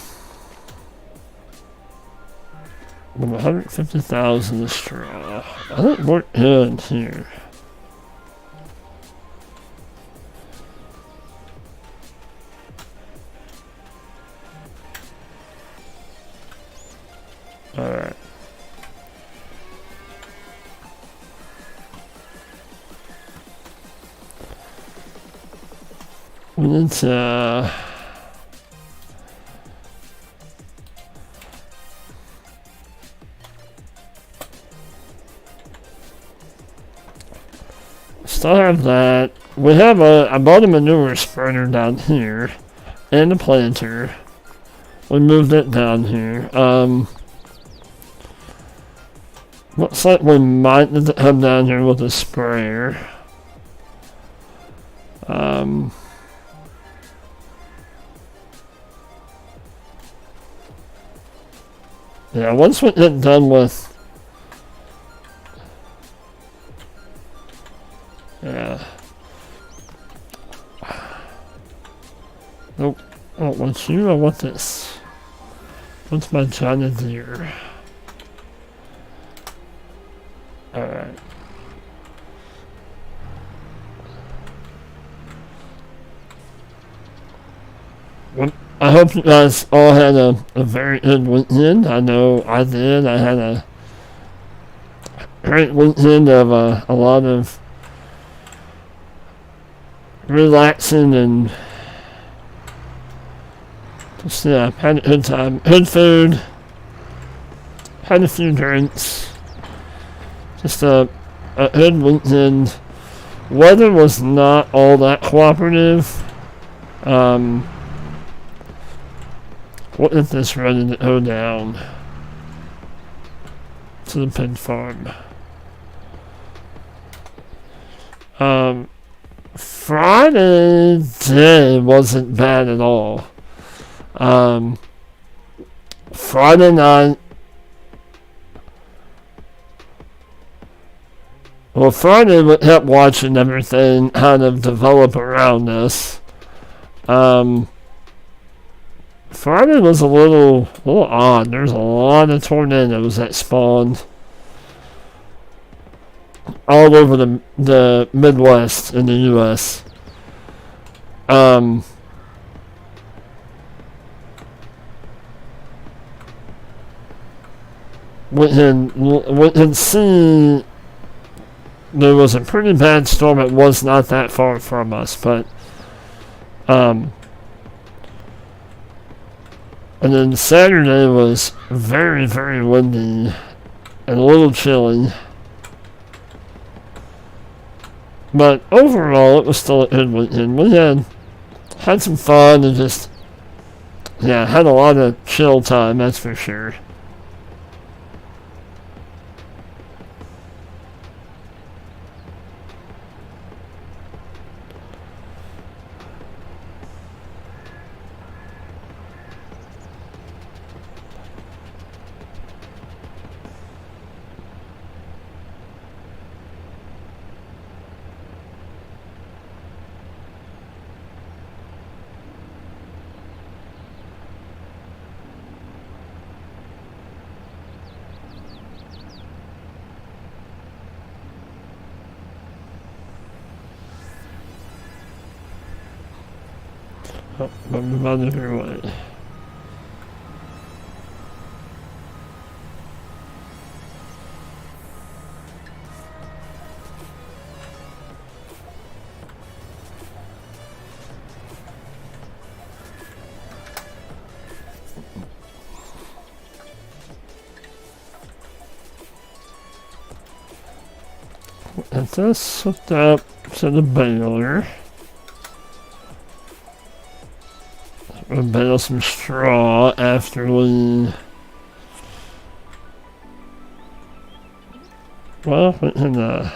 150,000 straw. I think we're good here. Alright. We need to still have that. We have I bought a manure spreader down here and a planter. We moved it down here. Looks like we might need to come down here with a sprayer. Yeah, once we get done with... Yeah. Nope. I don't want you, I want this. What's my China deer? Alright. I hope you guys all had a very good weekend. I know I did. I had a great weekend of a lot of relaxing and just, yeah, had a good time. Good food. Had a few drinks. Just a good weekend. Weather was not all that cooperative. What if this ready to go down to the pig farm? Friday day wasn't bad at all. Friday night. Well, Friday we kept watching everything kind of develop around us. Friday was a little odd. There's a lot of tornadoes that spawned all over the Midwest in the U.S. We can see there was a pretty bad storm. It was not that far from us, but and then Saturday was very, very windy and a little chilly. But overall, it was still a good weekend. We had some fun and just, yeah, had a lot of chill time, that's for sure. Oh, I'm on the other way. Let us hooked up to the baler. We'll bale some straw after we... Well, we can,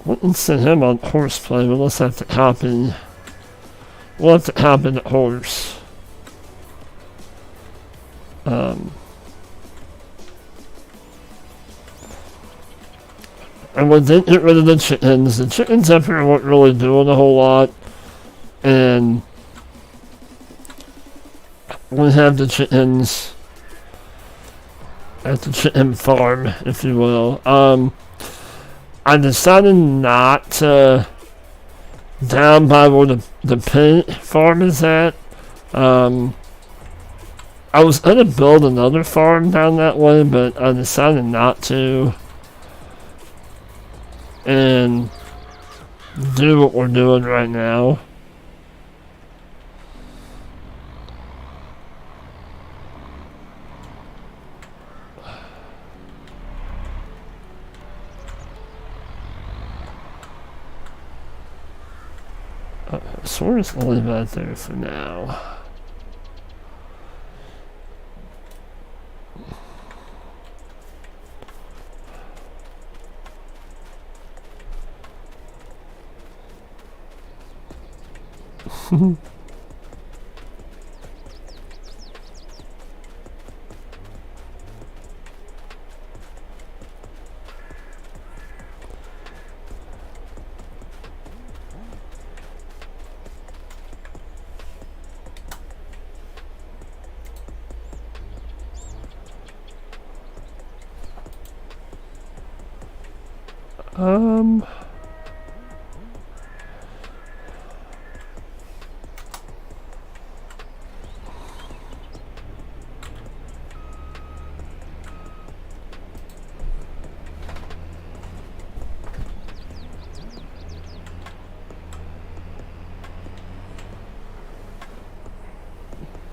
we can send him on horseplay, but let's have to copy... We'll have to copy the horse. And we did get rid of the chickens. The chickens up here weren't really doing a whole lot. And we have the chickens at the chicken farm, if you will. I decided not to down by where the pig farm is at. I was gonna build another farm down that way, but I decided not to. And do what we're doing right now. So we're just gonna leave that there for now.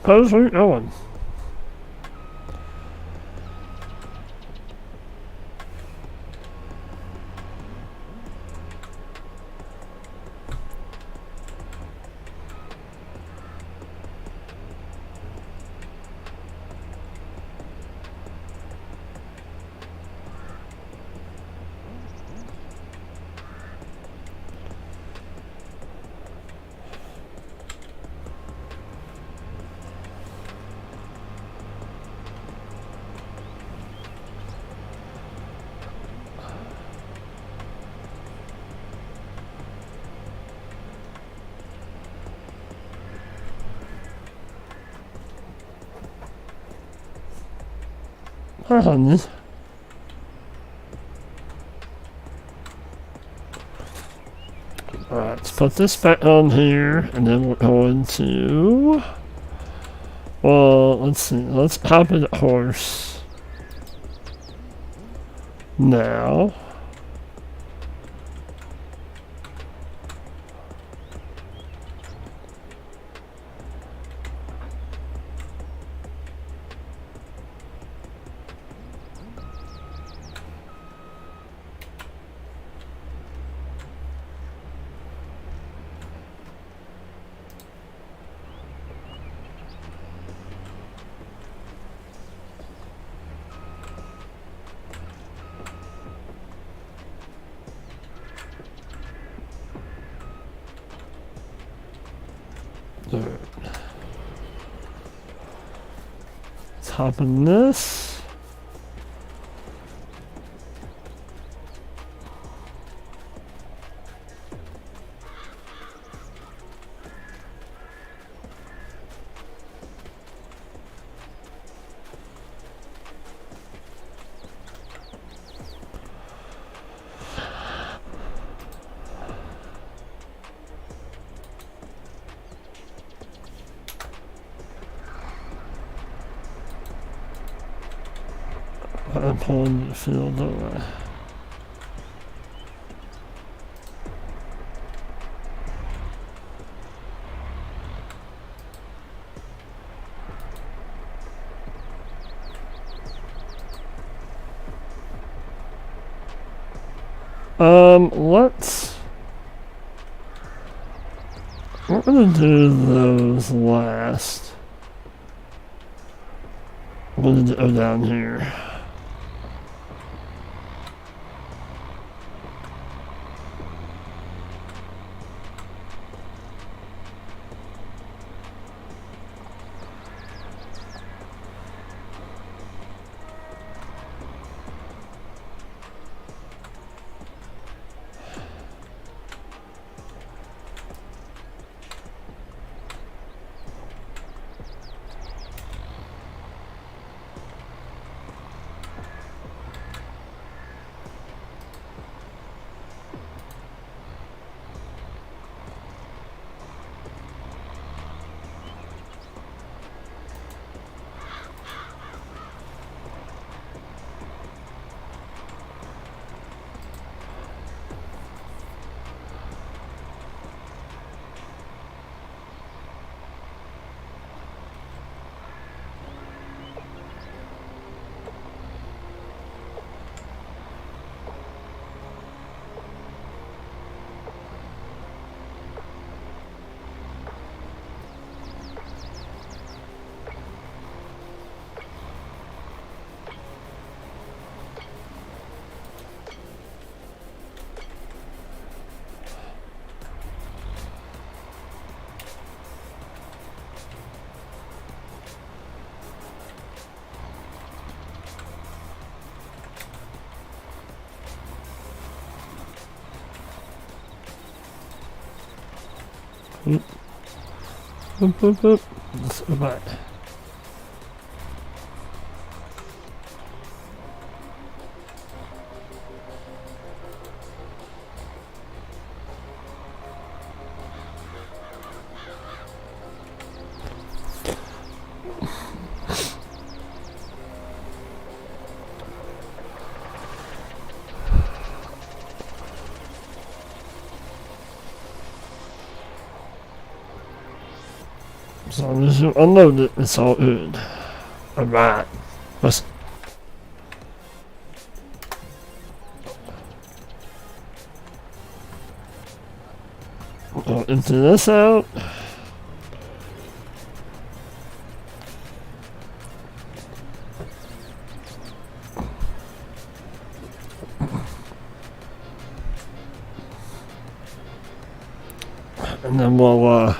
suppose we're going. Hi, honey. Alright, let's put this back on here, and then we're going to... Well, let's see. Let's hop in the horse. Now. Alright. Let's hop in this. I'm pulling the field away. Let's... We're gonna do those last. I'm gonna go down here. Oop. Oop, oop, oop. Let's go back. As long as you unload it, it's all good. Alright. Let's... I'll empty this out. And then we'll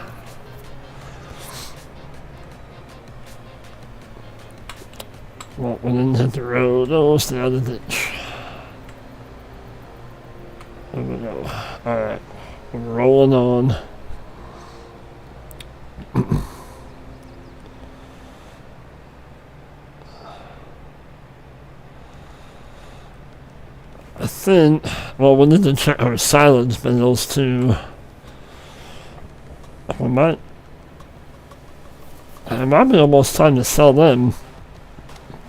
we didn't hit the road. Oh, stay out of the ditch. There we go. Alright. We're rolling on. I think, well, we need to check our silage bales too. We might. It might be almost time to sell them.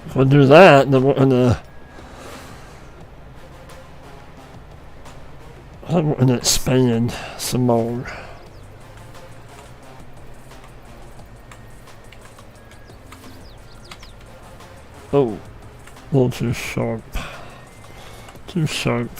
If we do that, then we're gonna expand some more. Oh, a little too sharp. Too sharp.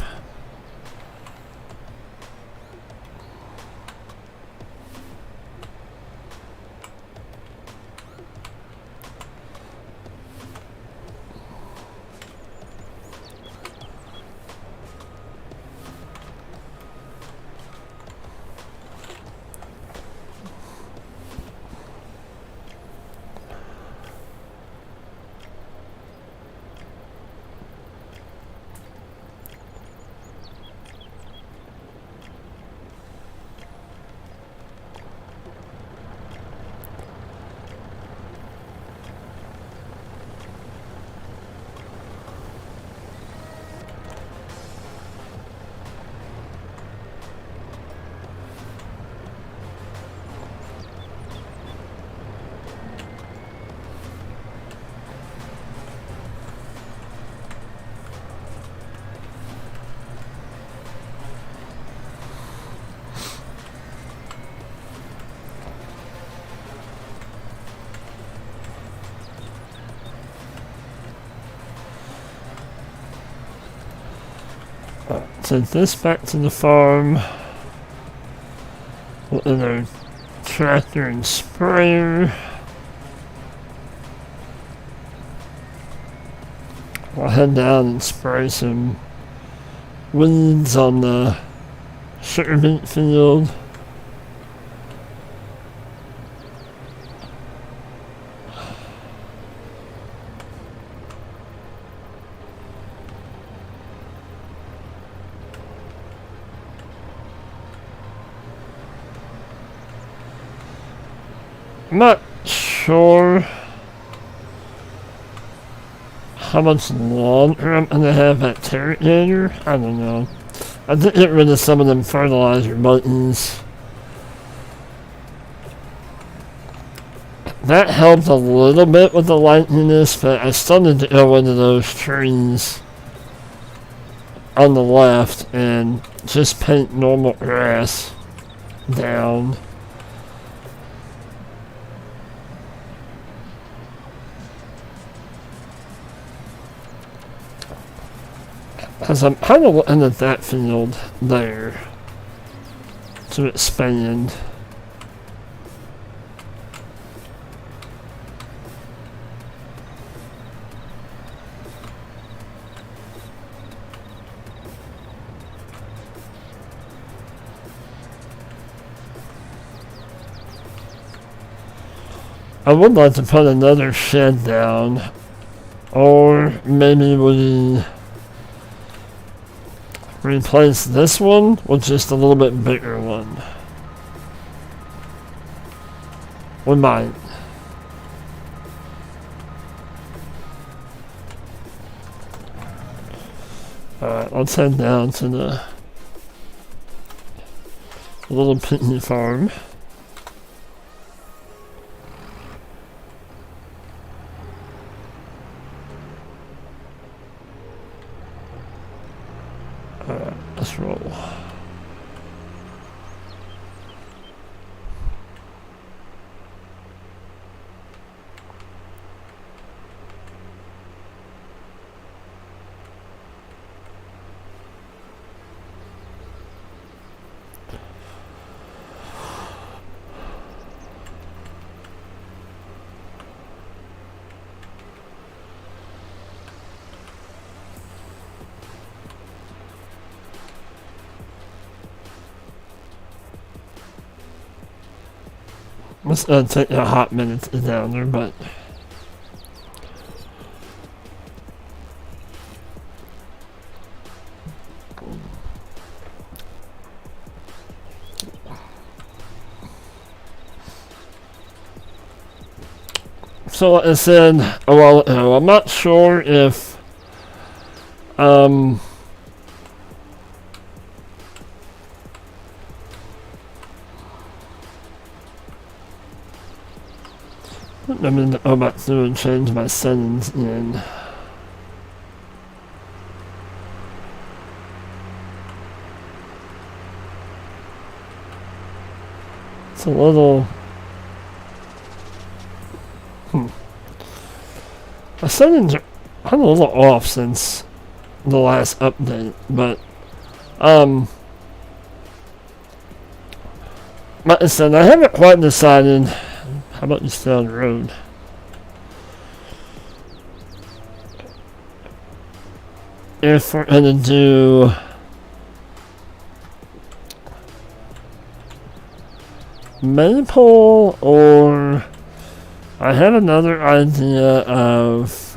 Take this back to the farm. With our tractor and sprayer. I'll head down and spray some weeds on the sugar beet field. I'm not sure how much longer I'm gonna have that irrigator. I don't know. I did get rid of some of them fertilizer buttons. That helped a little bit with the lightniness, but I still need to go into those trees on the left and just paint normal grass down. Because I'm kind of looking at that field there to expand. I would like to put another shed down, or maybe we replace this one with just a little bit bigger one. We might. Alright, let's head down to the little picnic farm. Alright, let's roll. It's gonna take a hot minute to get down there, but... So like I said a while ago, I'm not sure if I'm gonna go back through and change my settings in. It's a little... My settings are a little off since the last update, but like I said, I haven't quite decided. How about you stay on the road? If we're gonna do Maple or I have another idea of,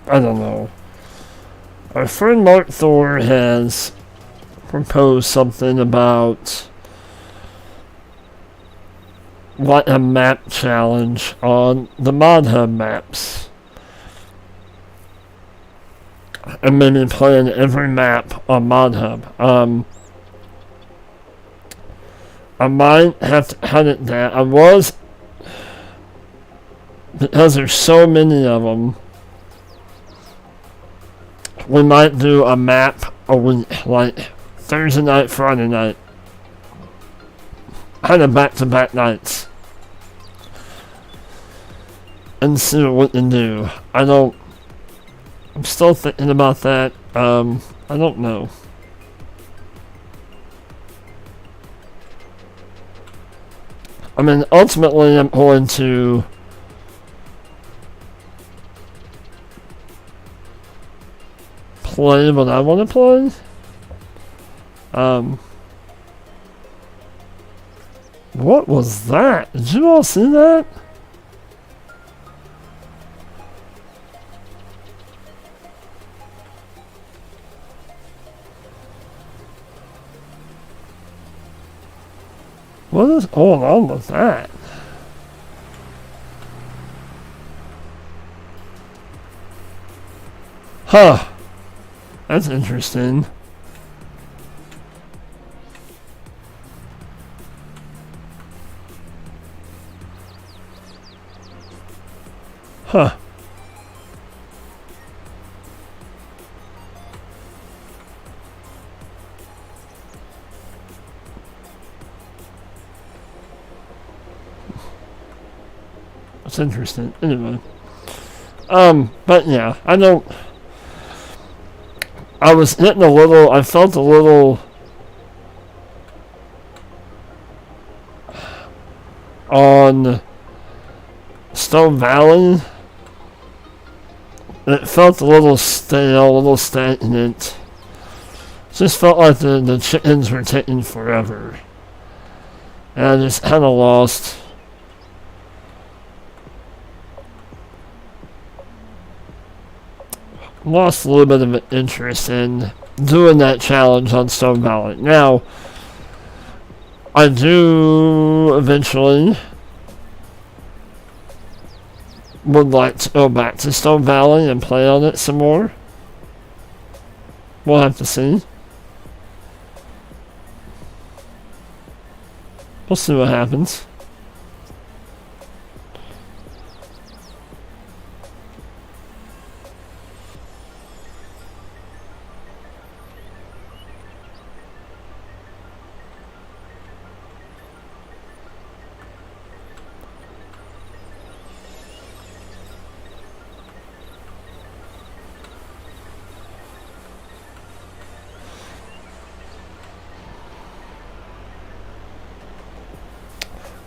I don't know. Our friend Mark Thor has proposed something about like a map challenge on the Mod Hub maps. And maybe playing every map on Mod Hub. I might have to hunt it down. I was, because there's so many of them, we might do a map a week, like Thursday night, Friday night. Kind of back-to-back nights. And see what we can do. I'm still thinking about that. I don't know. I mean, ultimately, I'm going to play what I want to play. What was that? Did you all see that? What is going on with that? Huh. That's interesting. Huh. That's interesting. Anyway. But yeah, I was getting a little, I felt a little on Stone Valley. It felt a little stale, a little stagnant. Just felt like the chickens were taking forever. And I just kind of lost a little bit of interest in doing that challenge on Stone Valley. Now, I do eventually would like to go back to Stone Valley and play on it some more. We'll have to see. We'll see what happens.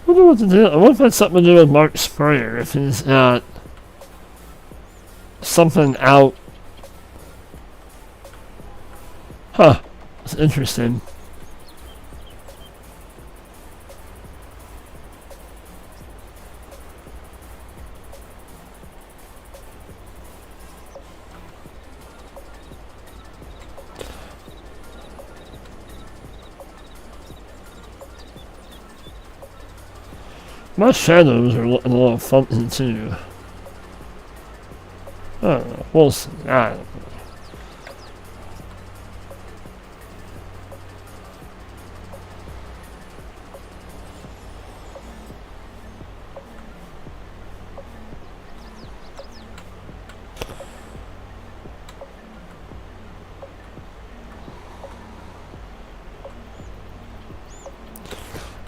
I wonder what to do. I wonder if that's something to do with Mark Sprayer. If he's got something out. Huh. That's interesting. My shadows are looking a little funky too. I don't know. We'll see. I don't know.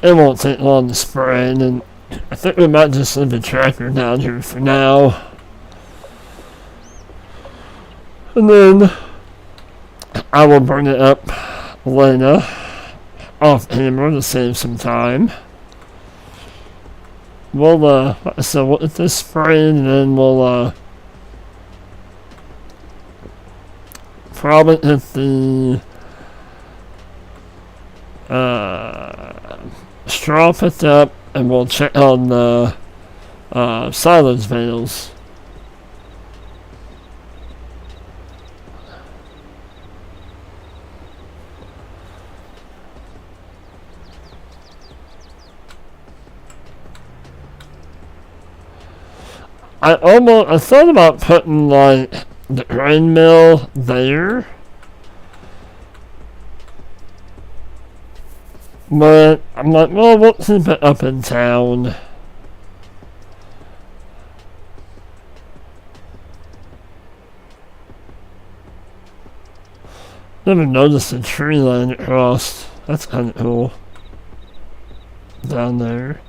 It won't take long to spray, and then I think we might just leave the tracker down here for now. And then I will bring it up Lena off camera to save some time. We'll so we'll get this sprayed, and then we'll probably hit the straw picked up, and we'll check on the silage veils. I thought about putting like the grain mill there, but I'm like, well, we'll keep it up in town. Never noticed a tree line across. That's kind of cool. Down there.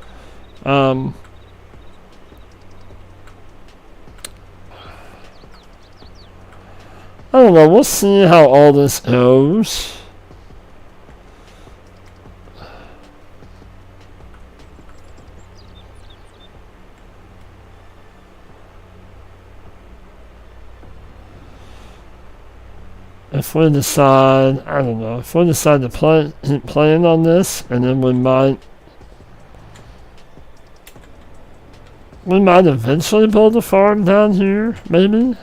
I don't know, we'll see how all this goes. If we decide, I don't know, if we decide to plan on this, and then we might eventually build a farm down here, maybe?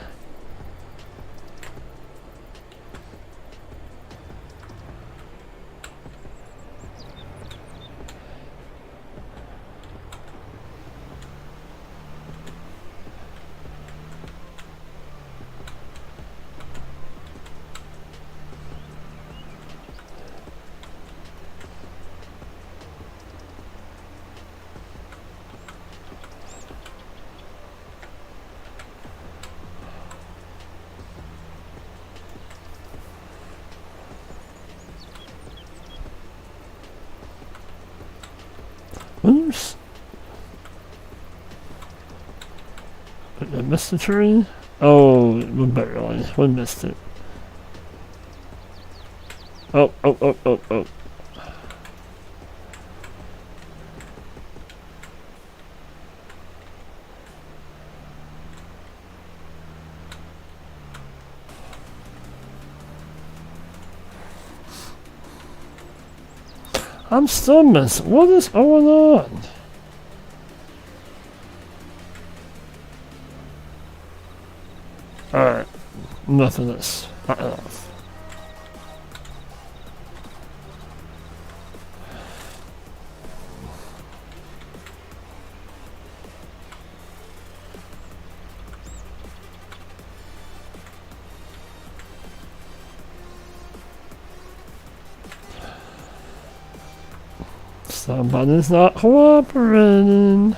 Oops. Did I miss the tree? Oh, we barely. We missed it. Oh. I'm still missing. What is going on? Alright. Enough of this. Not enough. Somebody's not cooperating.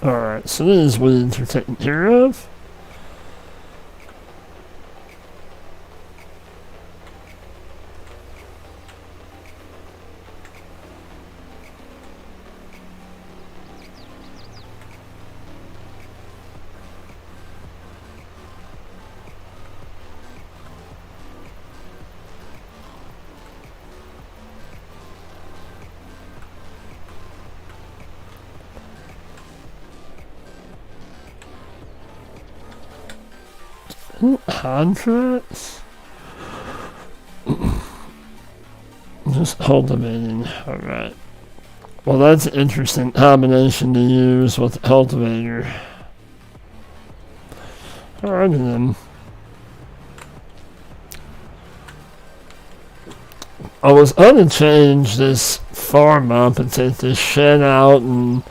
Alright, so these weeds are taken care of. Contracts? Just cultivating. Alright. Well, that's an interesting combination to use with the cultivator. Alright then. I was gonna change this farm up and take this shed out, and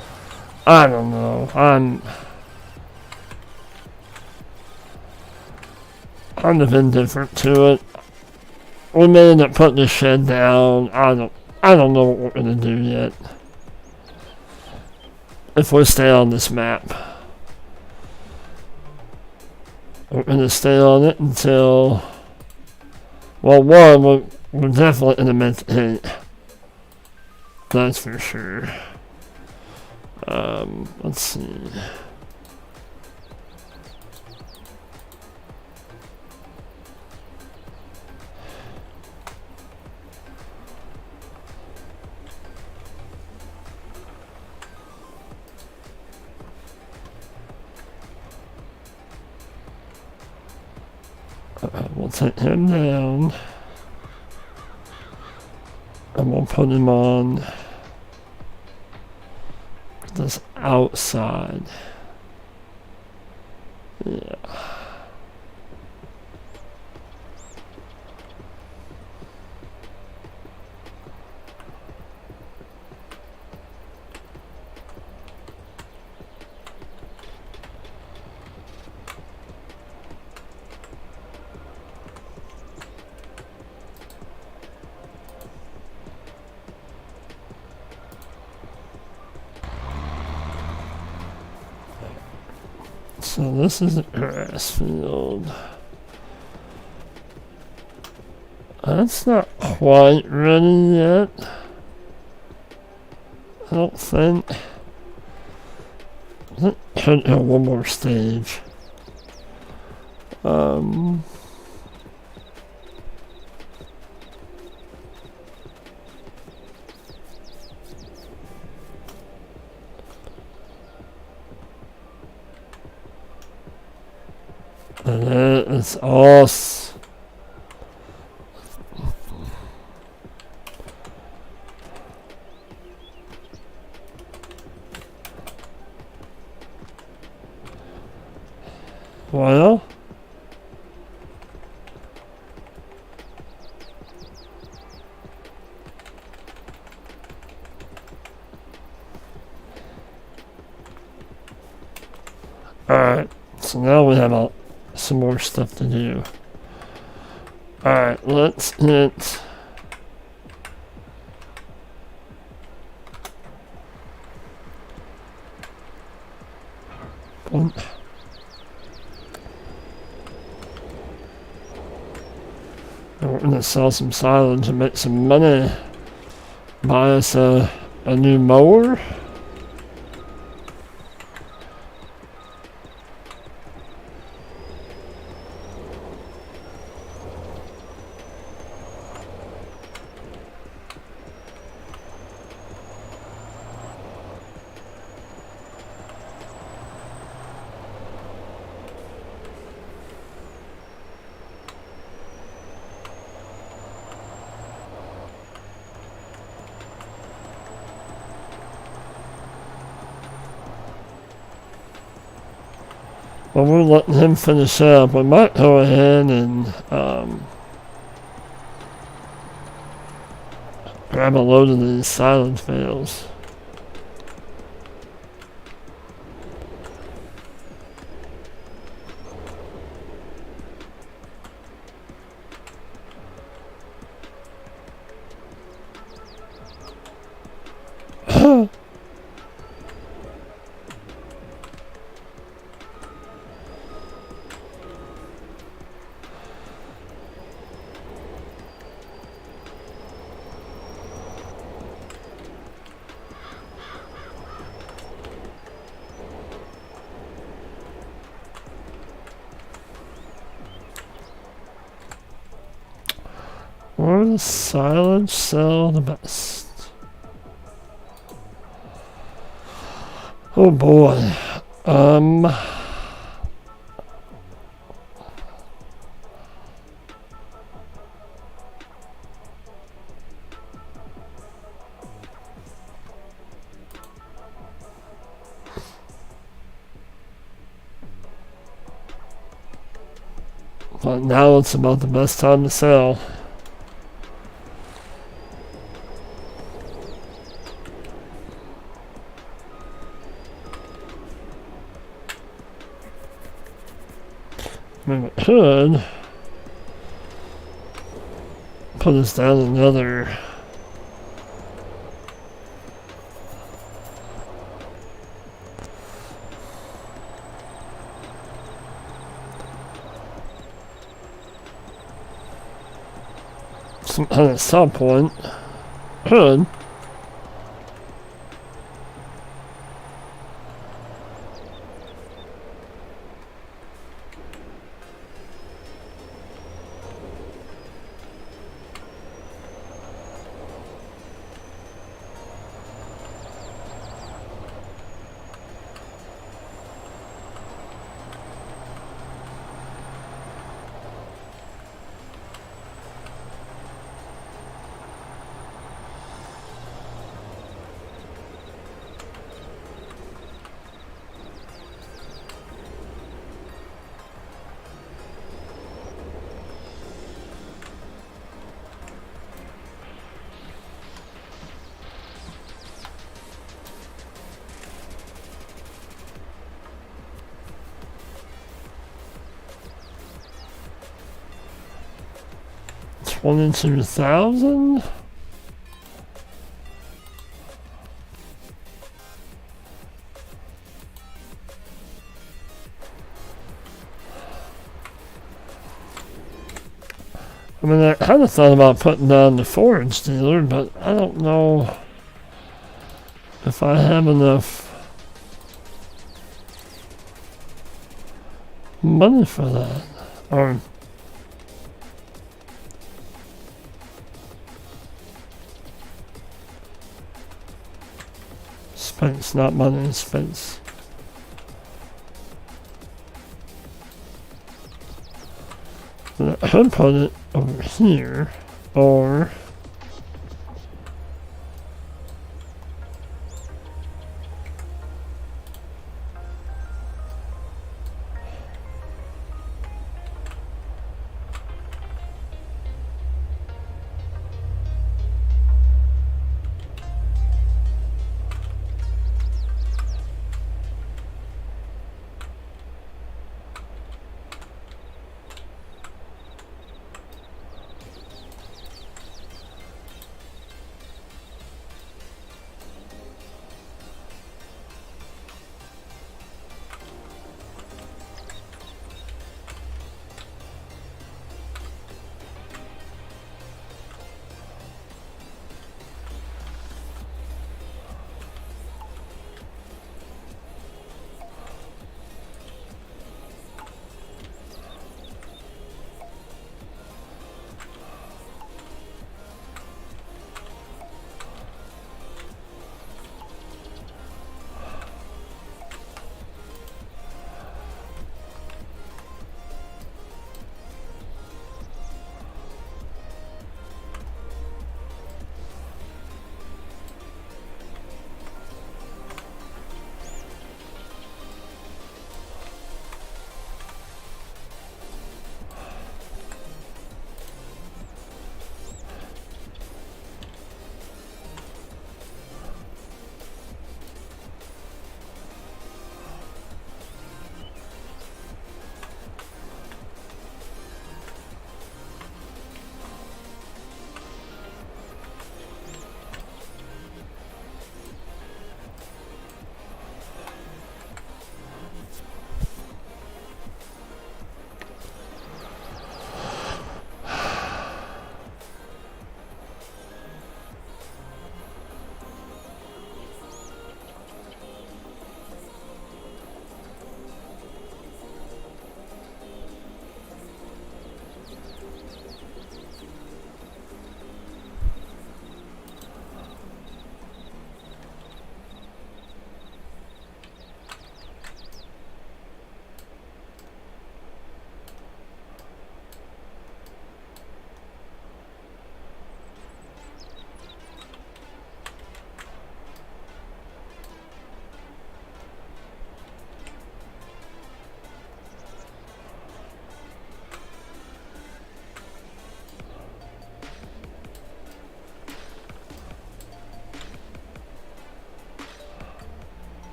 I don't know. I'm indifferent to it. We may end up putting the shed down. I don't know what we're gonna do yet. If we stay on this map, we're gonna stay on it until, well, one, we're definitely gonna meditate. That's for sure. Let's see. We'll take him down, and we'll put him on this outside. Yeah. So this is a grass field. That's not quite ready yet. I don't think. I should have one more stage. And it's us. Well, alright, so now we have some more stuff to do. Alright, let's hit one. We're gonna sell some silage and make some money. Buy us a new mower. Well, we're letting him finish up. We might go ahead and grab a load of these silage bales. Or the silage sell the best? Oh boy. But now it's about the best time to sell. I mean, it could put us down another. Some kind of stop point. Could. $22,000? I mean, I kind of thought about putting down the forage dealer, but I don't know if I have enough money for that. Or space, not money, space. I could put it over here, or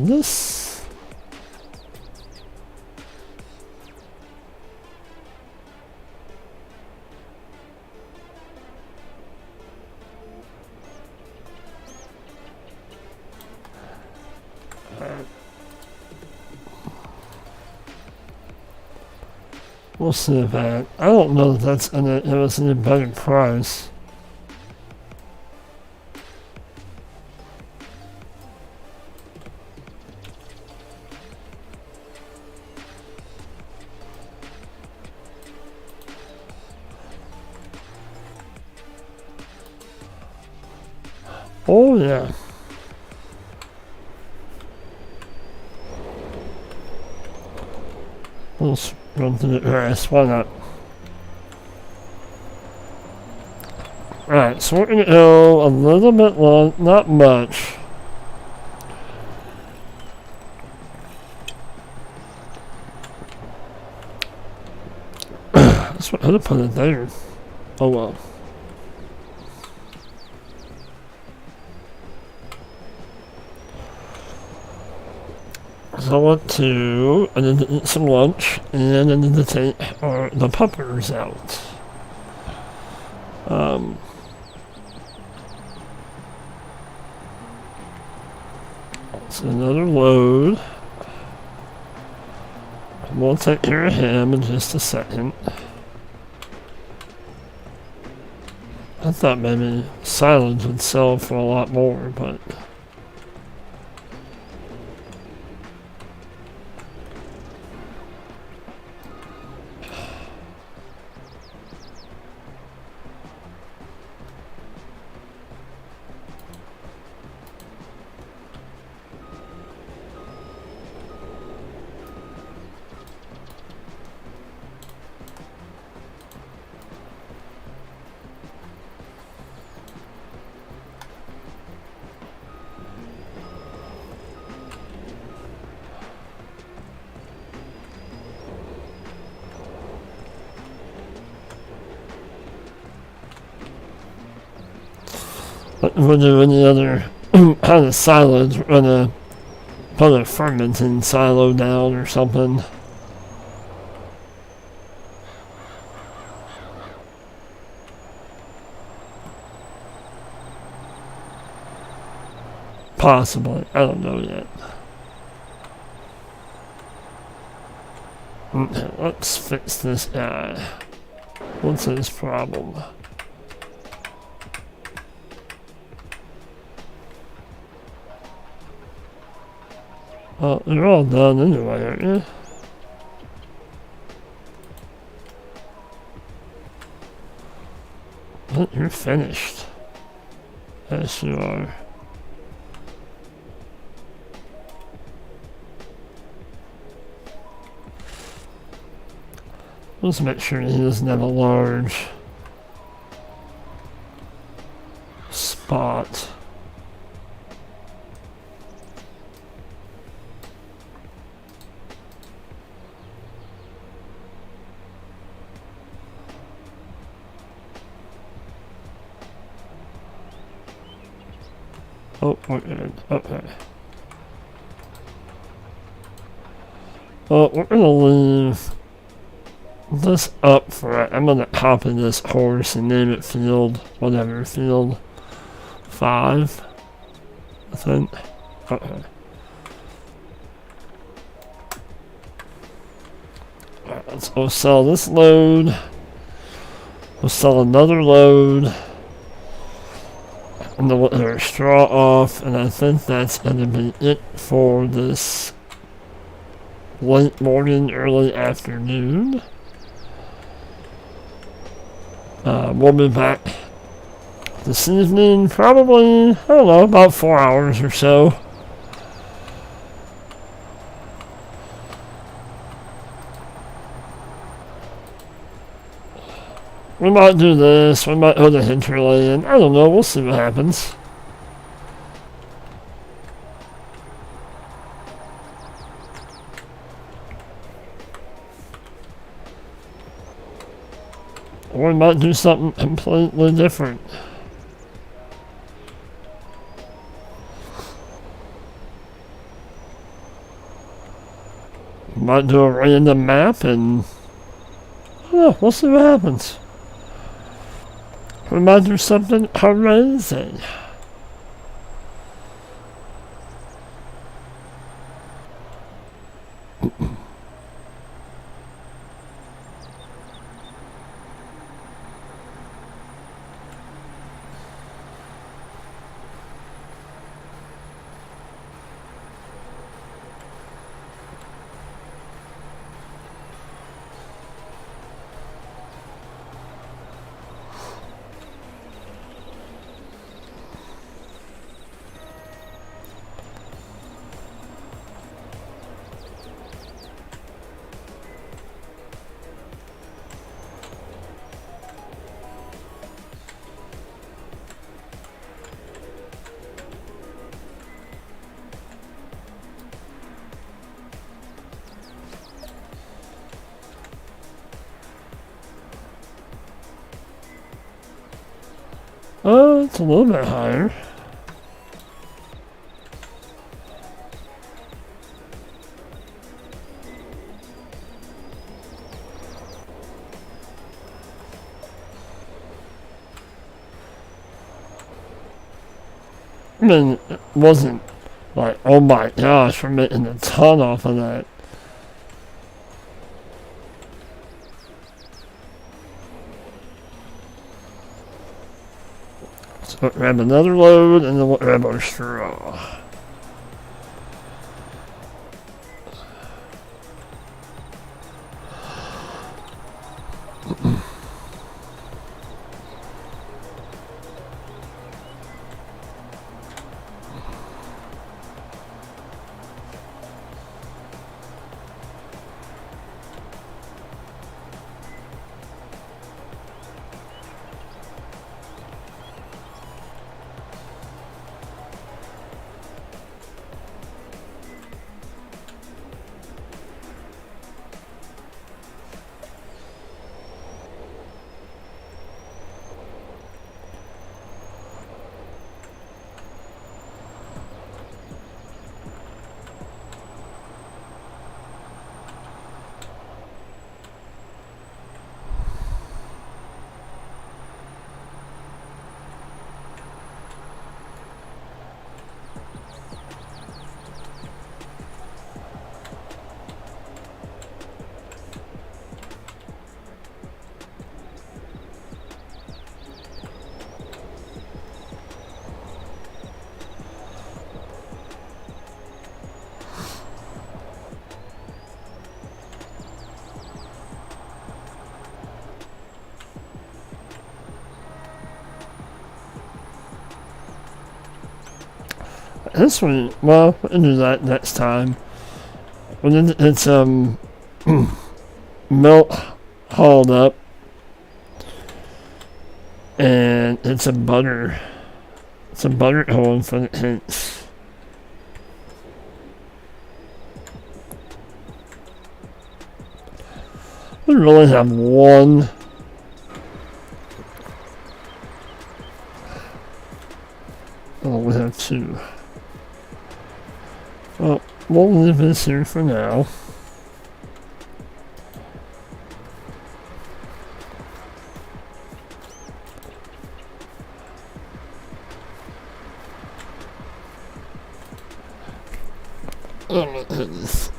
this? We'll see that. I don't know if that's gonna give us any better price. Oh yeah. Let's run through the grass, why not? Alright, so we're gonna go a little bit long, not much. That's what I'd put it there. Oh well. So I want to, I need to eat some lunch, and I need to take the puppers out. It's another load. We'll take care of him in just a second. I thought maybe silage would sell for a lot more, but... If we do any other kind of silage, we're gonna put a fermenting silo down or something. Possibly, I don't know yet. Okay, let's fix this guy. What's his problem? Well, you're all done anyway, aren't you? But you're finished. Yes, you are. Let's make sure he doesn't have a large spot. Oh, we're good. Okay. Well, we're gonna leave this up for it. I'm gonna hop in this horse and name it field, whatever, field 5, I think. Okay. Alright, let's go sell this load. We'll sell another load. And then we'll let our straw off, and I think that's gonna be it for this late morning, early afternoon. We'll be back this evening, probably, I don't know, about 4 hours or so. We might do this, we might go to Hinterland, I don't know, we'll see what happens. Or we might do something completely different. might do a random map and we'll see what happens. We might do something amazing. It's a little bit higher. I mean, it wasn't like, oh my gosh, we're making a ton off of that. So we'll grab another load and then we'll grab our straw. This one, well, we'll do that next time. When it's milk hauled up, and it's a butter hole for the hints. We really have one. Oh, we have two. Well, we'll leave this here for now. Oh my goodness.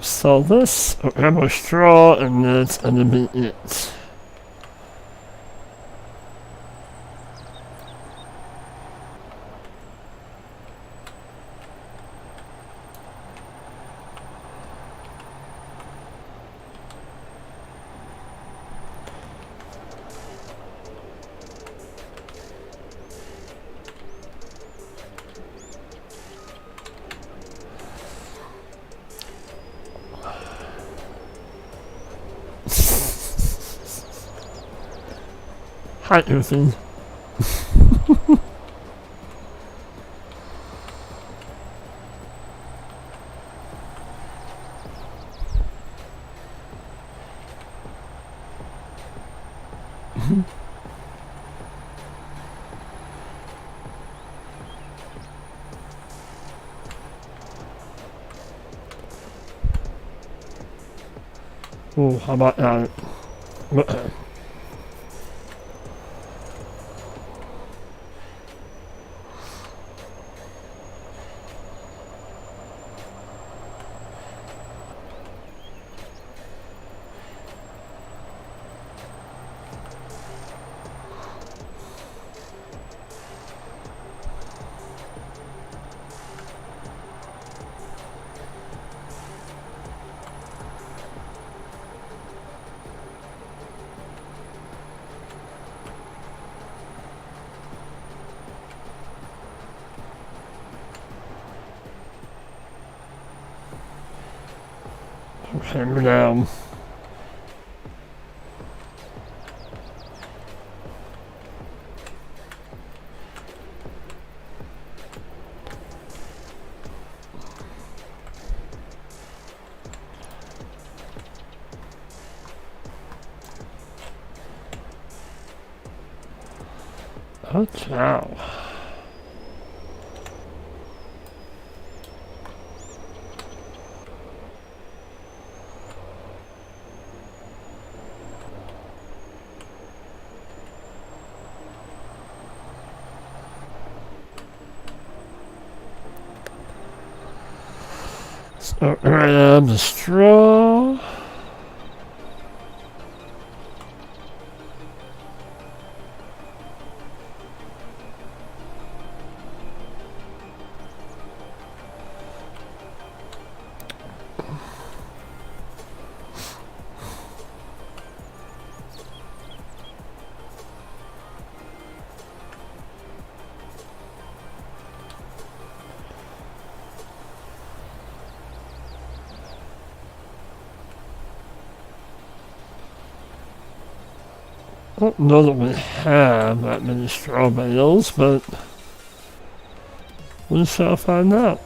So this, I have a straw, and that's gonna be it. Hi, Goofy. Oh, how about that? Hammer down. Oh, cow. So, the straw. I don't know that we have that many straw bales, but we shall find out.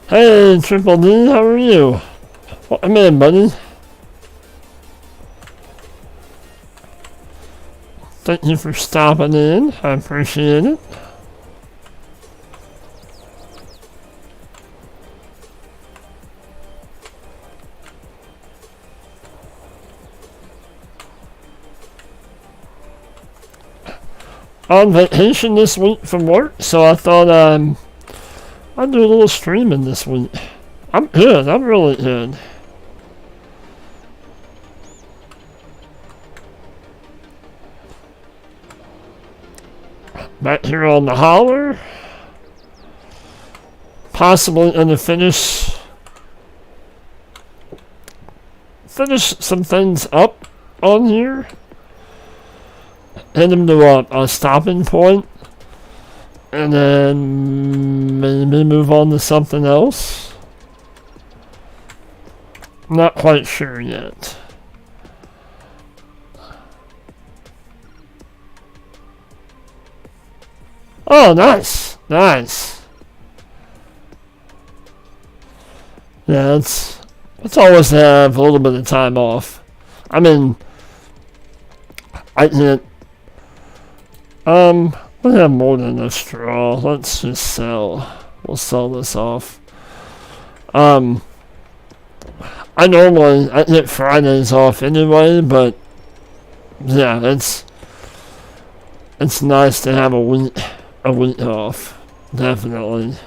Hey, Triple D, how are you? Welcome in, buddy. Thank you for stopping in. I appreciate it. On vacation this week from work, so I thought I'd do a little streaming this week. I'm good. I'm really good. Back here on the Holler. Possibly gonna finish some things up on here. Head them to a stopping point. And then maybe move on to something else. Not quite sure yet. Oh, nice. Nice. Yeah, it's always to have a little bit of time off. I mean, I can't. We have more than enough straw. Let's just sell. We'll sell this off. I get Fridays off anyway, but yeah, it's nice to have a week off. Definitely.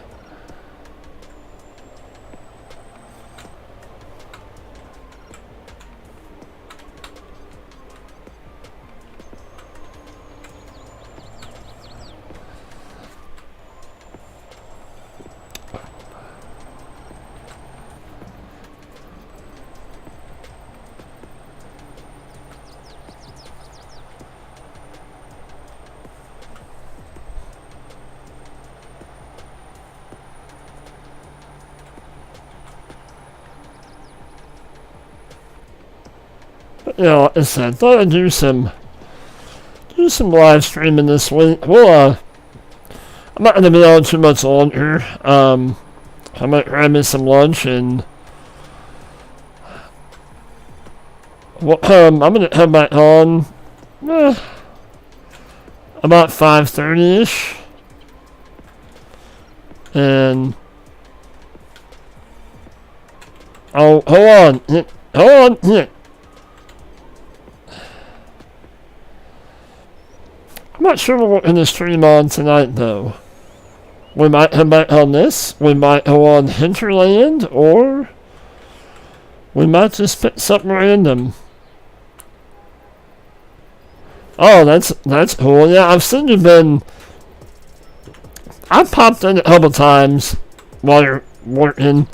Yeah, like I said, thought I'd do some live streaming this week. Well, I'm not gonna be on too much longer. I might grab me some lunch and I'm gonna come back on about 5:30ish, and hold on, I'm not sure what we're gonna stream on tonight though. We might come back on this. We might go on Hinterland, or we might just pick something random. Oh, that's cool. Yeah, I've seen you've been. I've popped in a couple times while you're working.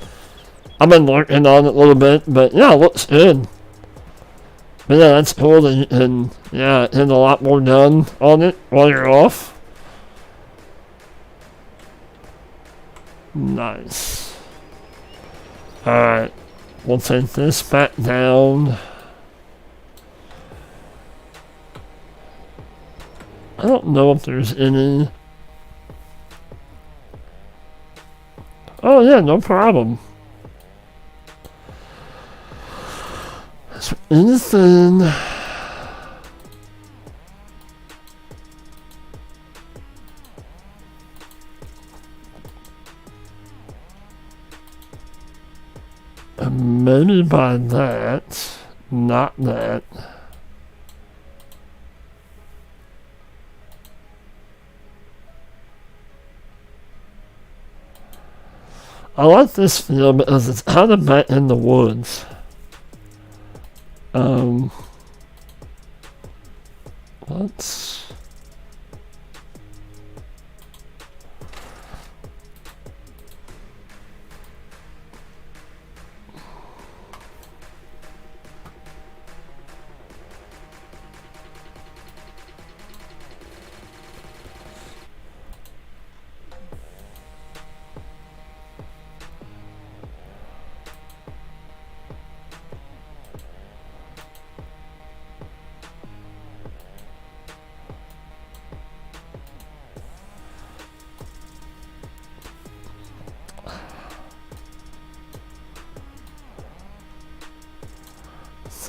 I've been working on it a little bit, but yeah, it looks good. But yeah, that's cool that you can, get a lot more done on it while you're off. Nice. Alright, we'll take this back down. I don't know if there's any. Oh yeah, no problem. Is there anything? Maybe by that, not that. I like this field because it's kind of back in the woods. Let's.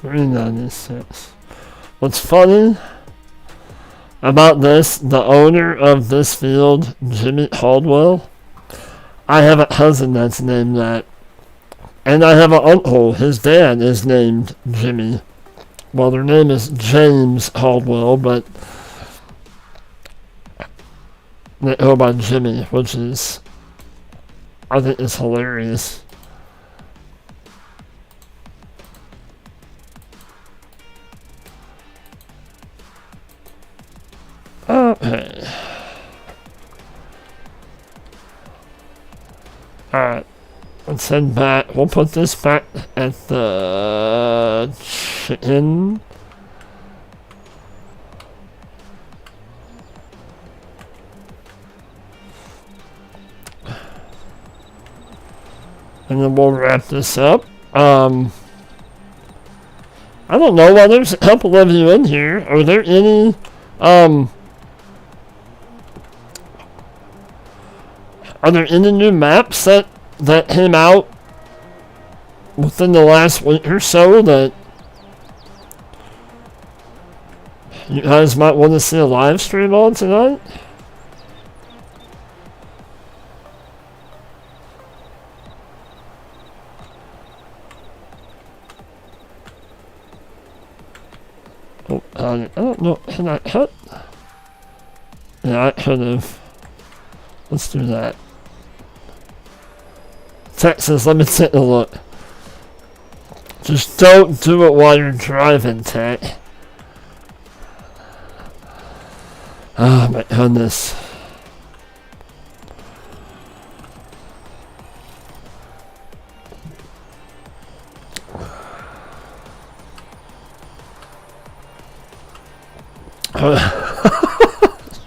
$3.96. What's funny about this, the owner of this field, Jimmy Caldwell, I have a cousin that's named that. And I have an uncle, his dad is named Jimmy. Well, their name is James Caldwell, but they go by Jimmy, which is, I think is hilarious. Okay. Alright. Let's head back. We'll put this back at the chicken. And then we'll wrap this up. I don't know why there's a couple of you in here. Are there any, are there any new maps that came out within the last week or so that you guys might want to see a live stream on tonight? Oh, I don't know. Can I cut? Yeah, I could have. Let's do that. Texas, let me take a look. Just don't do it while you're driving, Tech. Oh my goodness.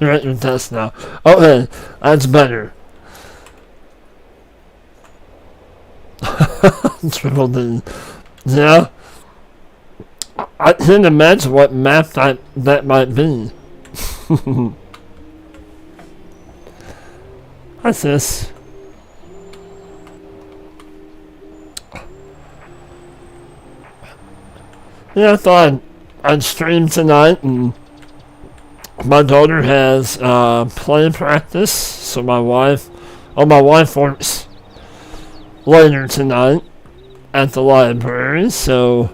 You're at your test now. Okay, that's better. Triple D. Yeah. I can't imagine what map that might be. What's this? Yeah, I thought I'd stream tonight, and my daughter has play practice, so my wife works later tonight at the library, so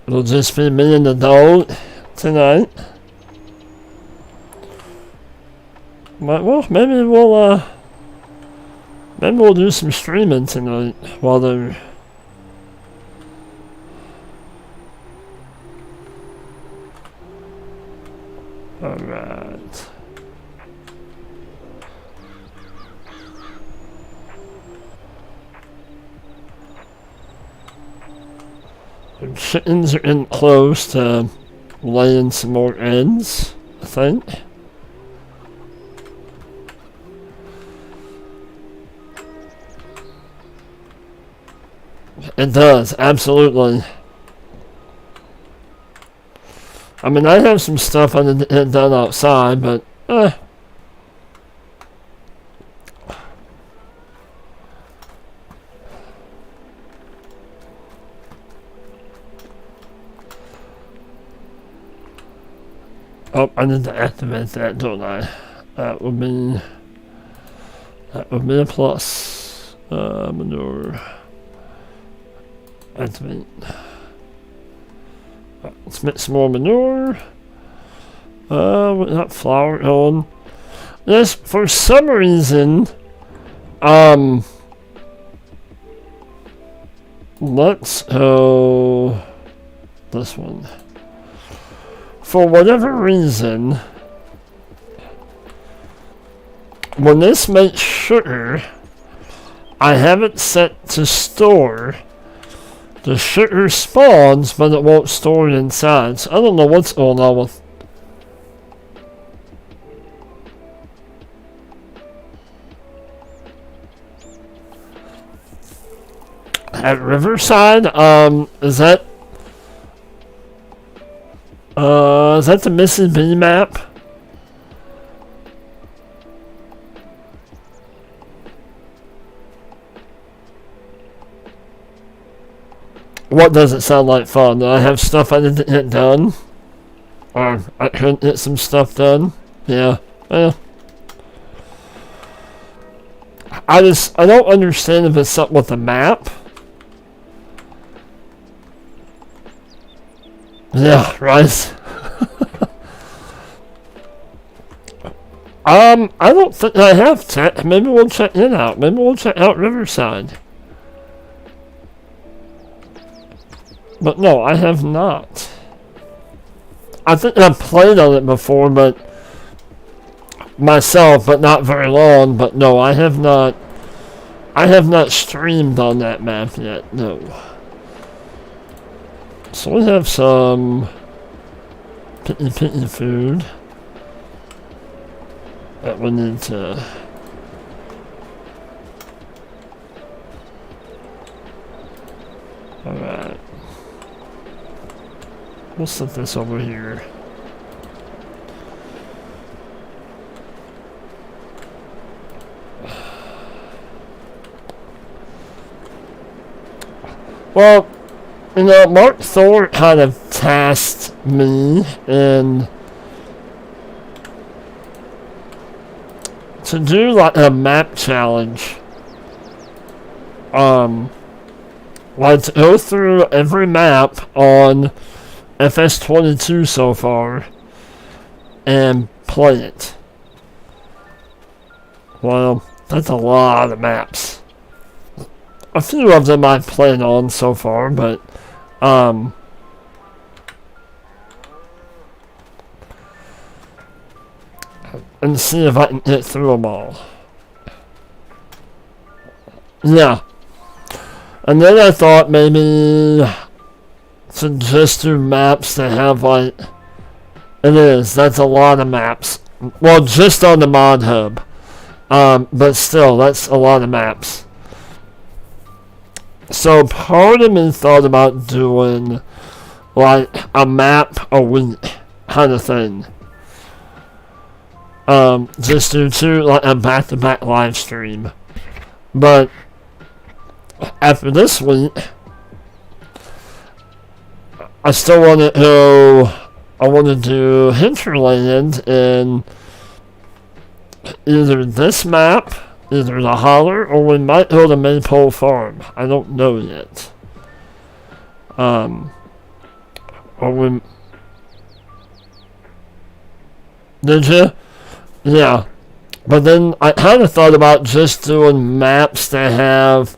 it'll just be me and the dog tonight. Well, maybe we'll do some streaming tonight while they're. Alright. The chickens are in close to laying some more eggs, I think. It does, absolutely. I mean, I have some stuff I did done outside, but oh, I need to activate that, don't I? That would be a plus. Manure. Activate. Let's make some more manure. With that flour on. Yes, for some reason, let's go this one. For whatever reason, when this makes sugar, I have it set to store. The sugar spawns, but it won't store it inside. So I don't know what's going on with. At Riverside, is that the Missing Bee map? What does it sound like fun? Do I have stuff I didn't get done? Or I couldn't get some stuff done? Yeah. Well. I don't understand if it's something with the map. Yeah, right. I don't think I have tech. Maybe we'll check it out. Maybe we'll check out Riverside. But no, I have not. I think I've played on it before, but myself, but not very long. But no, I have not. I have not streamed on that map yet. No. So we have some pitty food that we need to. All right. We'll set this over here. Well, you know, Mark Thor kind of tasked me to do like a map challenge. Like to go through every map on FS22 so far and play it. Well, that's a lot of maps. A few of them I've played on so far, but and see if I can get through them all. Yeah. And then I thought maybe to just do maps that have like, that's a lot of maps. Well, just on the mod hub. But still, that's a lot of maps. So part of me thought about doing like a map a week kind of thing. Just due to like a back-to-back live stream. But after this week, I still want to go. I want to do Hinterland in either this map, either the Holler, or we might go to Maypole Farm. I don't know yet. Or we. Did you? Yeah. But then I kind of thought about just doing maps that have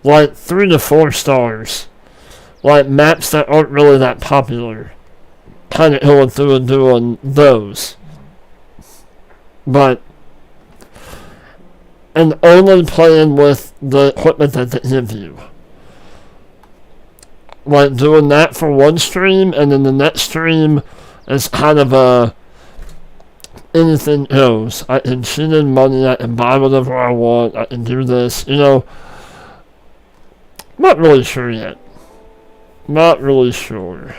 like 3 to 4 stars. Like maps that aren't really that popular. Kind of going through and doing those. But, and only playing with the equipment that they give you. Like doing that for one stream, and then the next stream is kind of a anything goes. I can cheat in money, I can buy whatever I want, I can do this, you know. Not really sure yet. Not really sure.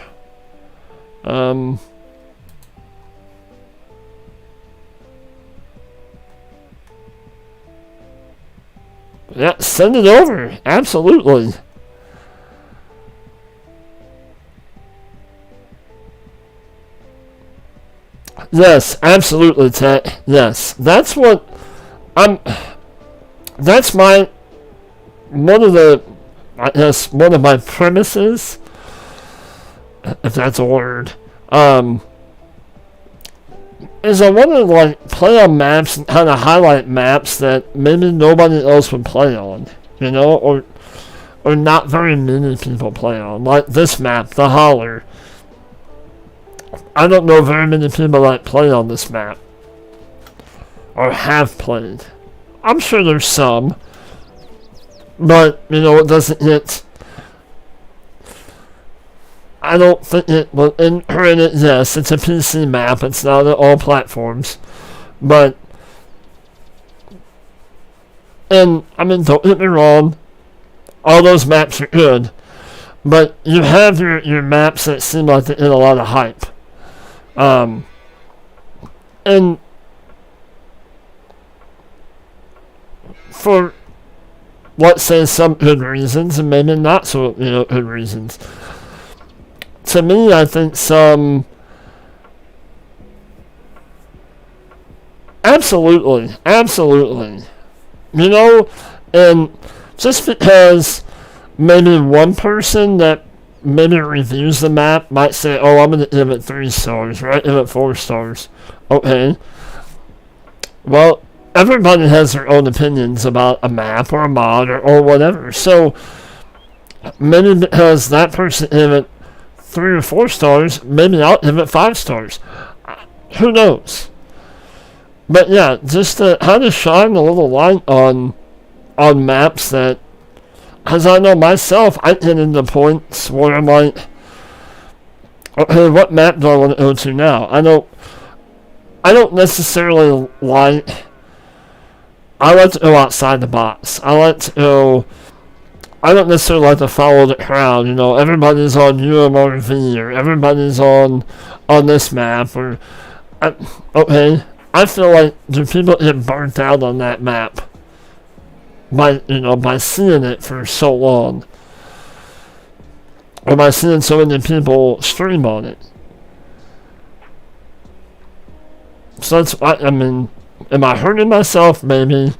Yeah, send it over. Absolutely. Yes, absolutely, Tech. Yes. That's what that's my one of my premises, if that's a word, is I want to like play on maps and kind of highlight maps that maybe nobody else would play on, you know, or not very many people play on, like this map, the Holler. I don't know very many people that play on this map, or have played. I'm sure there's some, but you know, it doesn't hit. I don't think it will. And granted, yes, it's a PC map. It's not on all platforms, but and I mean, don't get me wrong. All those maps are good, but you have your maps that seem like they get a lot of hype. And for let's say some good reasons and maybe not so good reasons. To me, I think some absolutely, you know, and just because maybe one person that maybe reviews the map might say, oh, I'm going to give it 3 stars, right? Give it 4 stars. Okay. Well, everybody has their own opinions about a map or a mod or whatever. So, maybe because that person gave it 3 or 4 stars, maybe I'll give it 5 stars. Who knows? But yeah, just to kind of shine a little light on maps that, because I know myself, I get into points where I'm like, okay, what map do I want to go to now? I don't necessarily like, I like to go outside the box. I don't necessarily like to follow the crowd, you know, everybody's on UMRV, or everybody's on this map, or, okay, I feel like, do people get burnt out on that map? By seeing it for so long, or by seeing so many people stream on it. So that's, I mean, am I hurting myself? Maybe.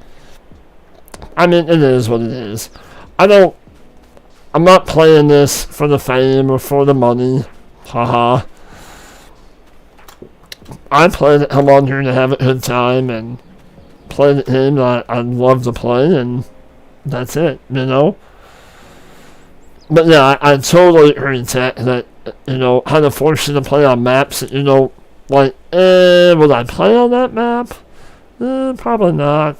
I mean, it is what it is. I'm not playing this for the fame or for the money. Haha. I play to come on here to have a good time and play the game that I love to play, and that's it, you know? But yeah, I totally agree, Tech, that, kind of force you to play on maps that, like, would I play on that map? Probably not.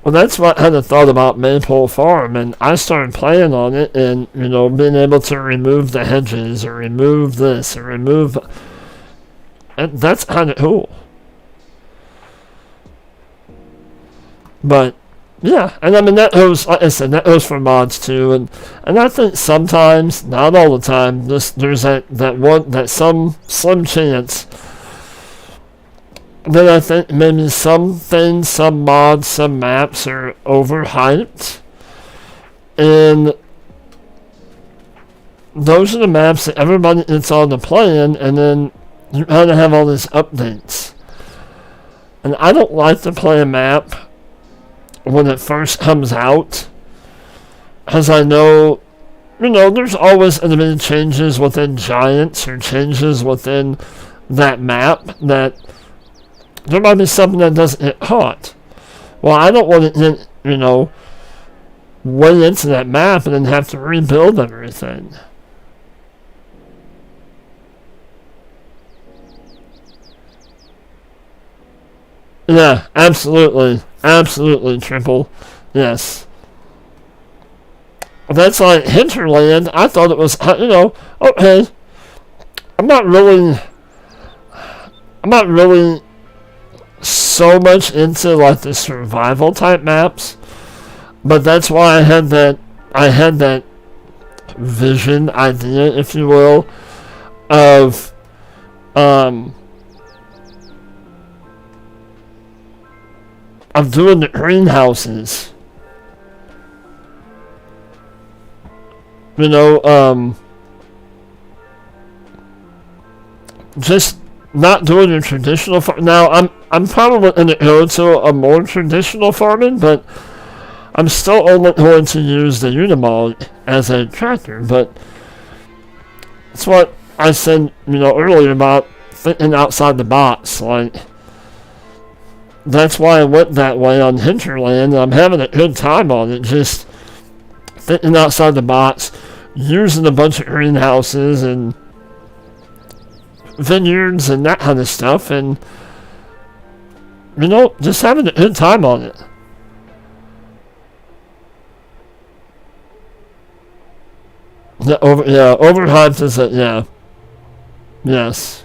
Well, that's what I kind of thought about Maypole Farm, and I started playing on it, and, being able to remove the hedges, or remove this, or remove... And that's kind of cool. But Yeah, and I mean that goes, like I said, that goes for mods too, and I think sometimes, not all the time, there's that some slim chance that I think maybe some things, some mods, some maps are overhyped, and those are the maps that everybody gets on to playing, and then you kind of have all these updates. And I don't like to play a map when it first comes out, because I know, there's always going to be changes within Giants or changes within that map that there might be something that doesn't get caught. Well, I don't want to get, way into that map and then have to rebuild everything. Yeah, absolutely. Absolutely, Triple. Yes. That's like Hinterland. I thought it was, okay. I'm not really so much into like the survival type maps, but that's why I had that vision idea, if you will, of doing the greenhouses. Just not doing your traditional farm. Now, I'm probably going to go to a more traditional farming, but I'm still only going to use the Unimog as a tractor. But that's what I said, earlier about thinking outside the box. Like, that's why I went that way on Hinterland, and I'm having a good time on it. Just thinking outside the box, using a bunch of greenhouses and vineyards and that kind of stuff, and just having a good time on it. Overhyped is it? Yeah. Yes.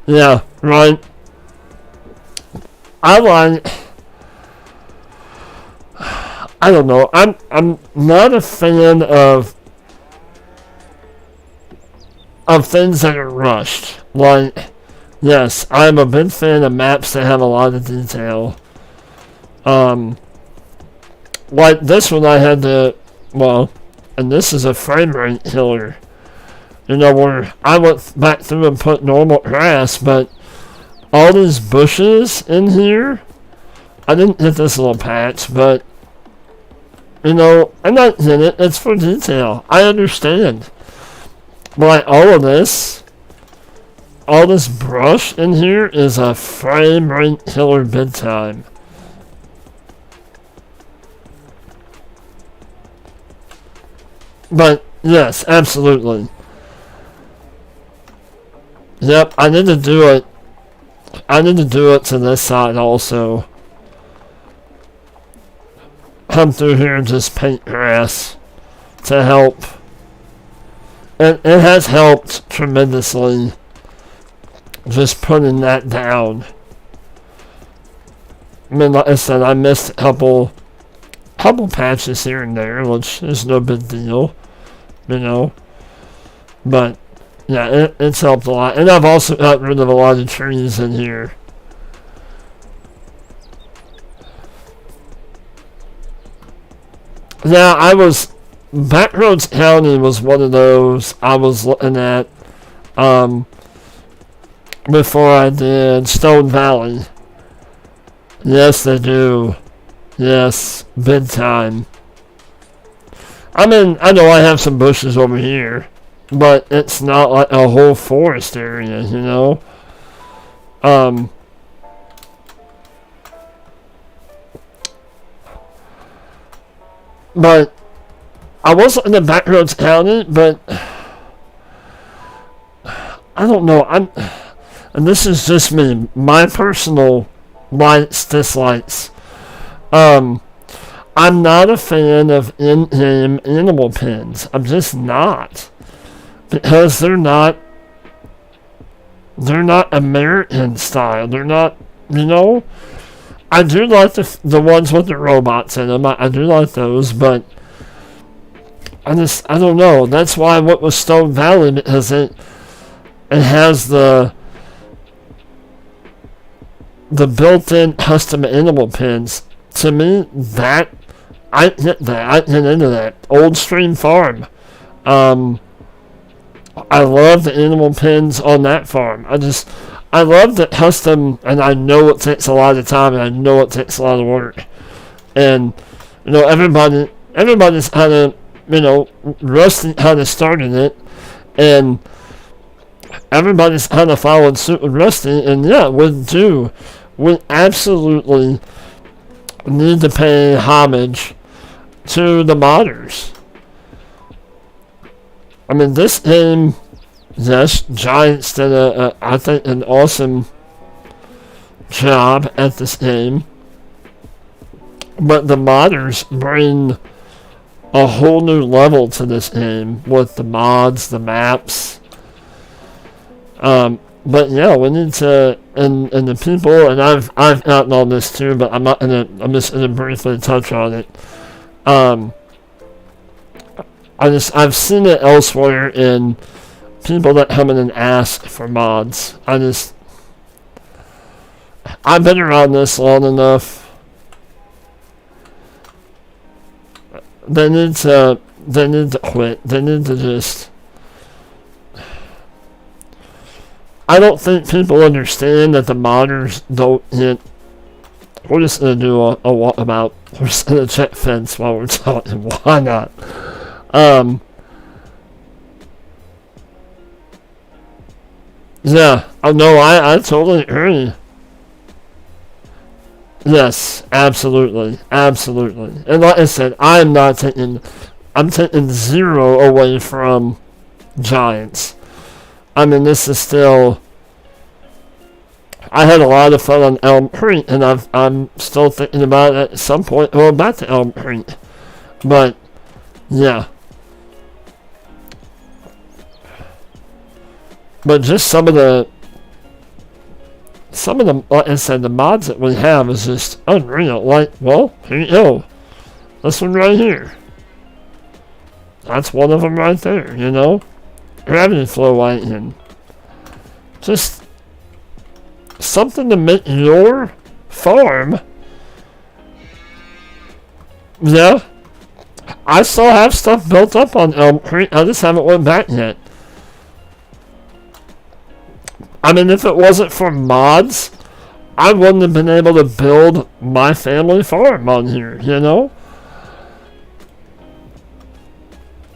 Yeah, right. I don't know. I'm not a fan of things that are rushed. Like, yes, I'm a big fan of maps that have a lot of detail. Like this one I had to, and this is a frame rate killer. Where I went back through and put normal grass, but all these bushes in here, I didn't hit this little patch, but, and I get it, it's for detail. I understand. But like all this brush in here is a frame rate killer big time. But, yes, absolutely. Yep, I need to do it. I need to do it to this side also. Come through here and just paint grass to help. And it has helped tremendously. Just putting that down. I mean, like I said, I missed a couple patches here and there, which is no big deal. But yeah, it's helped a lot. And I've also got rid of a lot of trees in here. Now, Backroads County was one of those I was looking at, before I did Stone Valley. Yes, they do. Yes, big time. I mean, I know I have some bushes over here, but it's not like a whole forest area, But I was in the Backroads County, but I don't know. And this is just me, my personal likes, dislikes. I'm not a fan of in-game animal pens. I'm just not. Because they're not they're not American style. They're not, you know. I do like the ones with the robots in them. I do like those, but I don't know. That's why what was Stone Valley, because it has the built-in custom animal pins. To me, that I get into that. Old Stream Farm. I love the animal pins on that farm. I love the custom, and I know it takes a lot of time, and I know it takes a lot of work. And, you know, everybody's kind of, you know, Rusty kind of started it, and everybody's kind of following suit with Rusty, and yeah, we absolutely need to pay homage to the modders. I mean, this game, yes, Giants did I think, an awesome job at this game. But the modders bring a whole new level to this game with the mods, the maps. But yeah, we need to, and the people, and I've gotten on this too, but I'm just gonna briefly touch on it. I've seen it elsewhere in people that come in and ask for mods. I've been around this long enough. They need to quit. They need to just. I don't think people understand that the modders don't hit. We're just gonna do a walkabout. We're just gonna check fence while we're talking. Why not? Yeah, no, I totally agree. Yes, absolutely, absolutely. And like I said, I'm taking 0 away from Giants. I mean, this is still. I had a lot of fun on Elm Creek, and I'm still thinking about it at some point going back to Elm Creek. But yeah. But just some of the, like I said, the mods that we have is just unreal. Like, well, here you go. This one right here. That's one of them right there, you know? Gravity flow lighting. Just something to make your farm. Yeah. I still have stuff built up on Elm Creek. I just haven't went back yet. I mean, if it wasn't for mods, I wouldn't have been able to build my family farm on here, you know?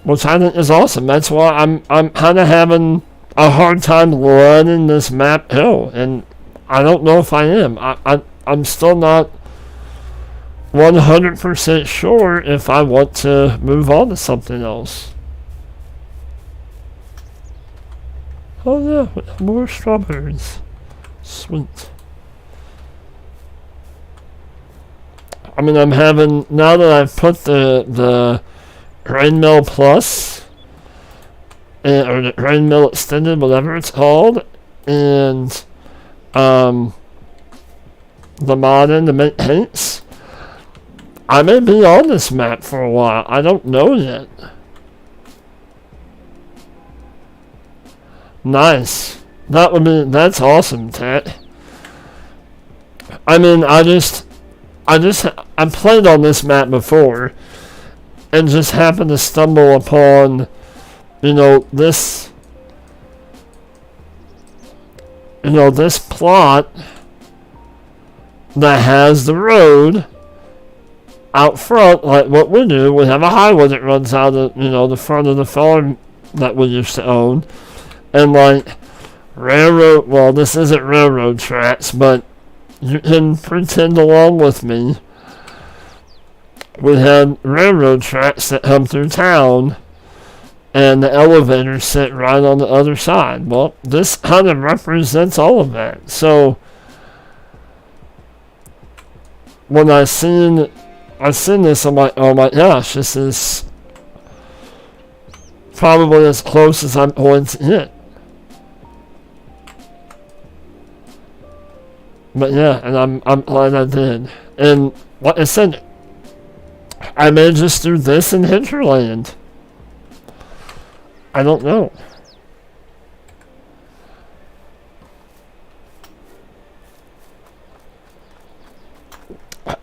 Which I think is awesome. That's why I'm kind of having a hard time learning this map hill, and I don't know if I am. I'm still not 100% sure if I want to move on to something else. Oh yeah, more strawberries. Sweet. I mean, I'm having, now that I've put the Grain Mill Plus, or the Grain Mill Extended, whatever it's called, and the mod in to make paints, I may be on this map for a while. I don't know yet. Nice. That's awesome, Tat. I mean, I played on this map before, and just happened to stumble upon, this plot that has the road out front, like what we do. We have a highway that runs out of, the front of the farm that we used to own. And railroad, well, this isn't railroad tracks, but you can pretend along with me. We had railroad tracks that come through town, and the elevators sit right on the other side. Well, this kind of represents all of that. So, when I seen this, I'm like, oh my gosh, this is probably as close as I'm going to hit. But yeah, and I'm glad I did. And like I said, I may just do this in Hinterland. I don't know.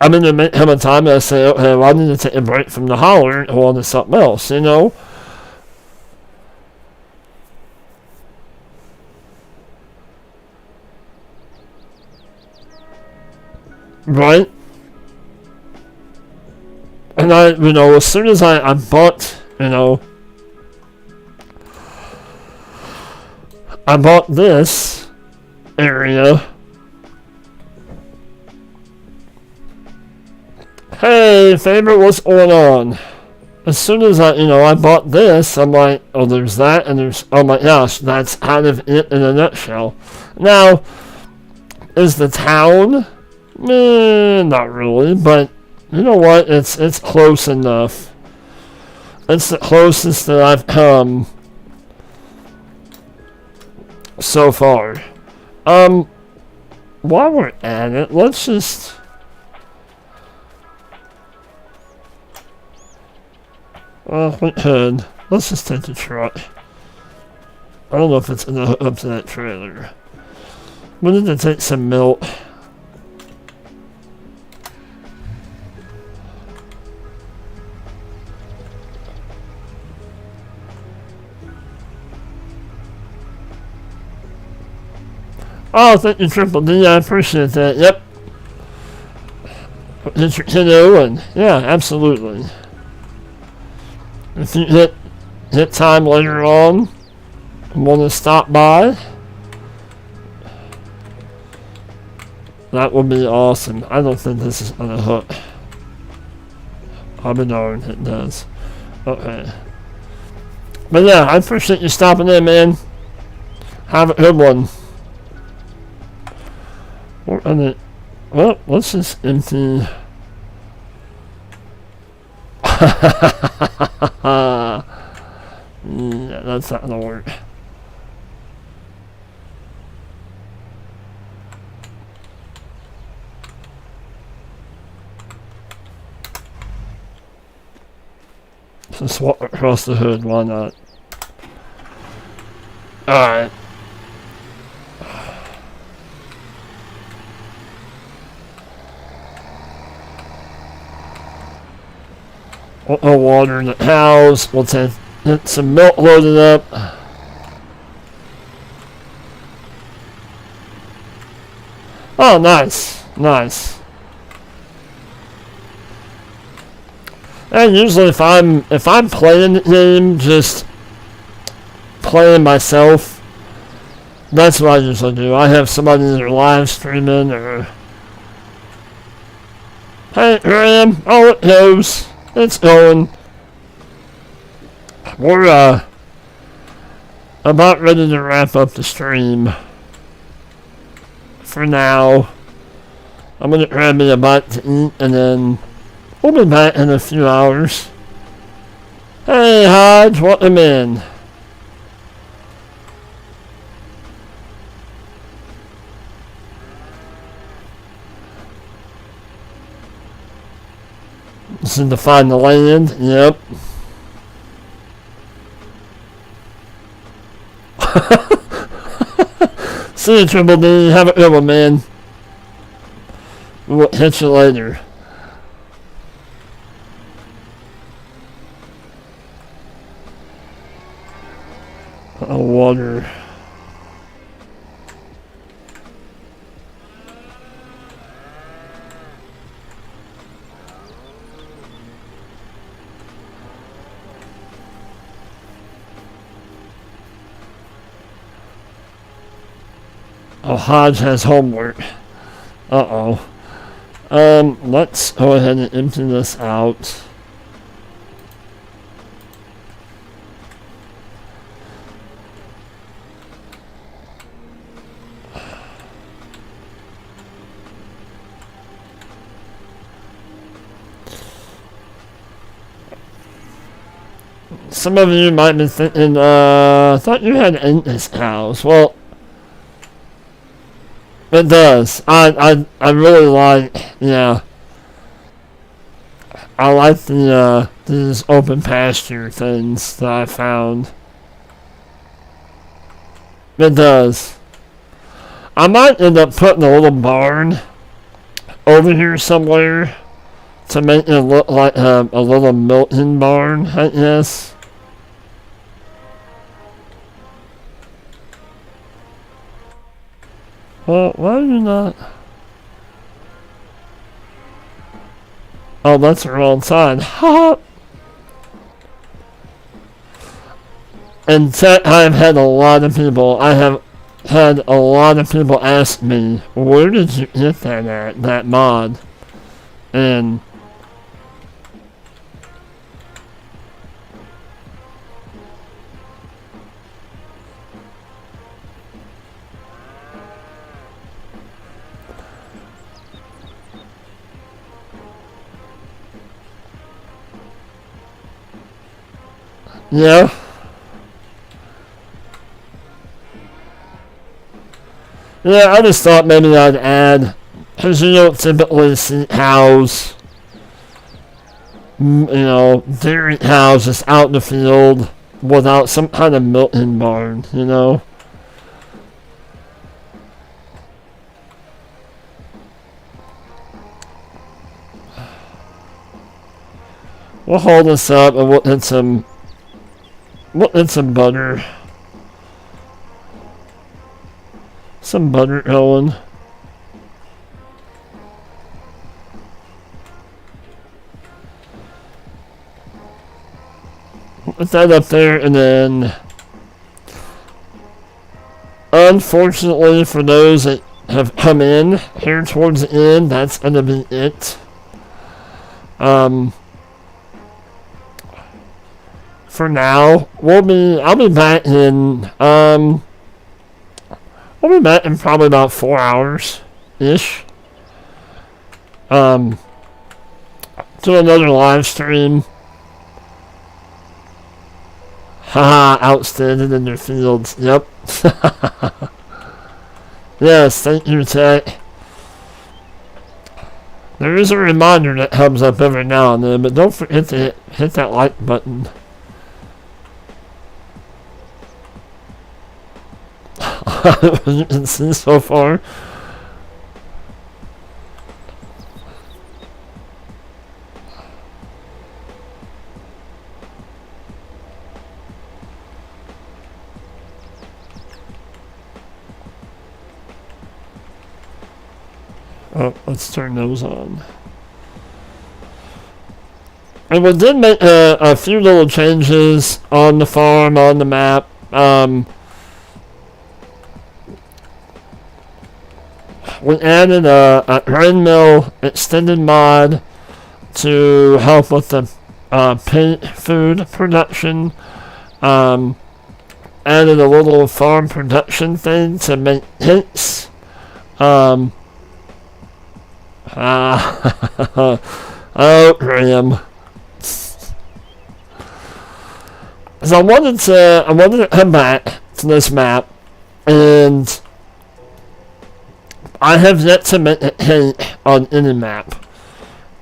I mean, there may come a time that I say, okay, well, I need to take a break from the Holler and go on to something else, you know? Right? And as soon as I bought, I bought this area. Hey, favorite, what's going on? As soon as I bought this, I'm like, oh, there's that, and oh my gosh, that's kind of it in a nutshell. Now, is the town? Not really, but you know what? It's close enough. It's the closest that I've come so far. While we're at it, let's just... Well, we could. Let's just take the truck. I don't know if it's gonna hook up to that trailer. We need to take some milk. Oh, thank you, Triple D. I appreciate that. Yep. Get your kiddo and yeah, absolutely. If you hit time later on and want to stop by, that would be awesome. I don't think this is gonna hook. I'll be darned, it does. Okay. But yeah, I appreciate you stopping in, man. Have a good one. Well, let's just empty. Yeah, that's not gonna work. So swap across the hood, why not? Alright. No water in the house. We'll get some milk loaded up. Oh, nice. Nice. And usually if I'm playing the game, just playing myself, that's what I usually do. I have somebody either live streaming or... Hey, Graham. Oh, it goes. It's going. We're about ready to wrap up the stream. For now. I'm gonna grab me a bite to eat and then we'll be back in a few hours. Hey Hodge, welcome in. This is to find the land, yep. See you, Triple D. Have a good one, man. We'll catch you later. Water. Oh, Hodge has homework. Uh-oh. Let's go ahead and empty this out. Some of you might be thinking, I thought you had in this house. Well, It does. I really like, yeah. I like these open pasture things that I found. It does. I might end up putting a little barn over here somewhere to make it look like a little milking barn, I guess. Well, why are you not? Oh, that's the wrong side. Ha! In fact, I've had a lot of people, I have had a lot of people ask me, where did you get that at, that mod? And yeah. Yeah, I just thought maybe I'd add, because you don't typically see cows, dairy cows just out in the field without some kind of milking barn, We'll hold this up and we'll get some butter. Some butter going. Put that up there, and then unfortunately for those that have come in here towards the end, that's gonna be it. For now, I'll be back in we'll be back in probably about 4 hours ish. Do another live stream. Haha, outstanding in their fields. Yep. Yes, thank you, Tech. There is a reminder that comes up every now and then, but don't forget to hit that like button. You can see so far. Oh, let's turn those on. And we did make a few little changes on the farm, on the map. We added a grain mill extended mod to help with the pig food production. Added a little farm production thing to make cakes. Oh, Graham. So I wanted to come back to this map, and I have yet to make a cake on any map,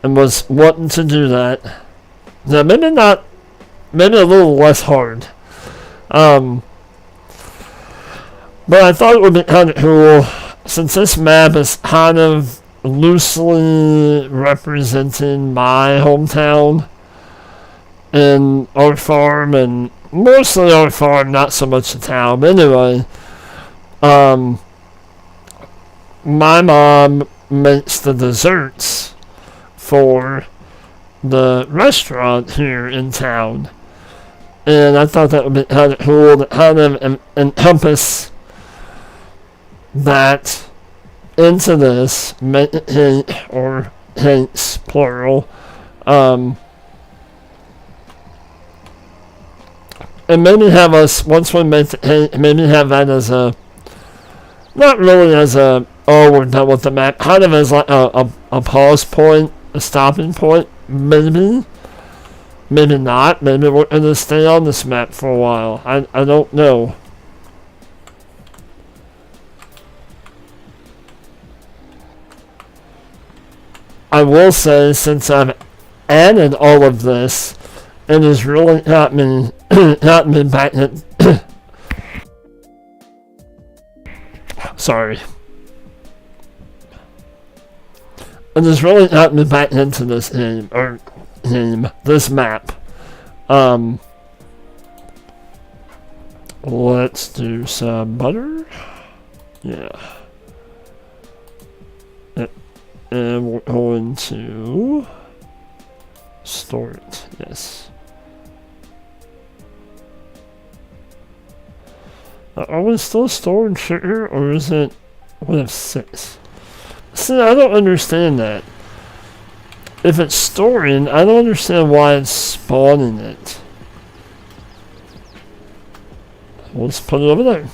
and was wanting to do that. Now maybe not, maybe a little less hard. But I thought it would be kind of cool, since this map is kind of loosely representing my hometown and our farm, and mostly our farm, not so much the town. But anyway, my mom makes the desserts for the restaurant here in town, and I thought that would be kind of cool to kind of encompass that into this, make it cake, or cakes, plural, and maybe have us, once we make the cake, maybe have that as a, not really as a, oh, we're done with the map, kind of as like a pause point, a stopping point, maybe not, maybe we're gonna stay on this map for a while, I don't know. I will say, since I've added all of this, it has really not been not been back in. Sorry. It has really not been back into this this map. Let's do some butter. Yeah. And we're going to store it. Yes. Are we still storing sugar, or is it 1 of 6? See, I don't understand that. If it's storing, I don't understand why it's spawning it. We'll just put it over there.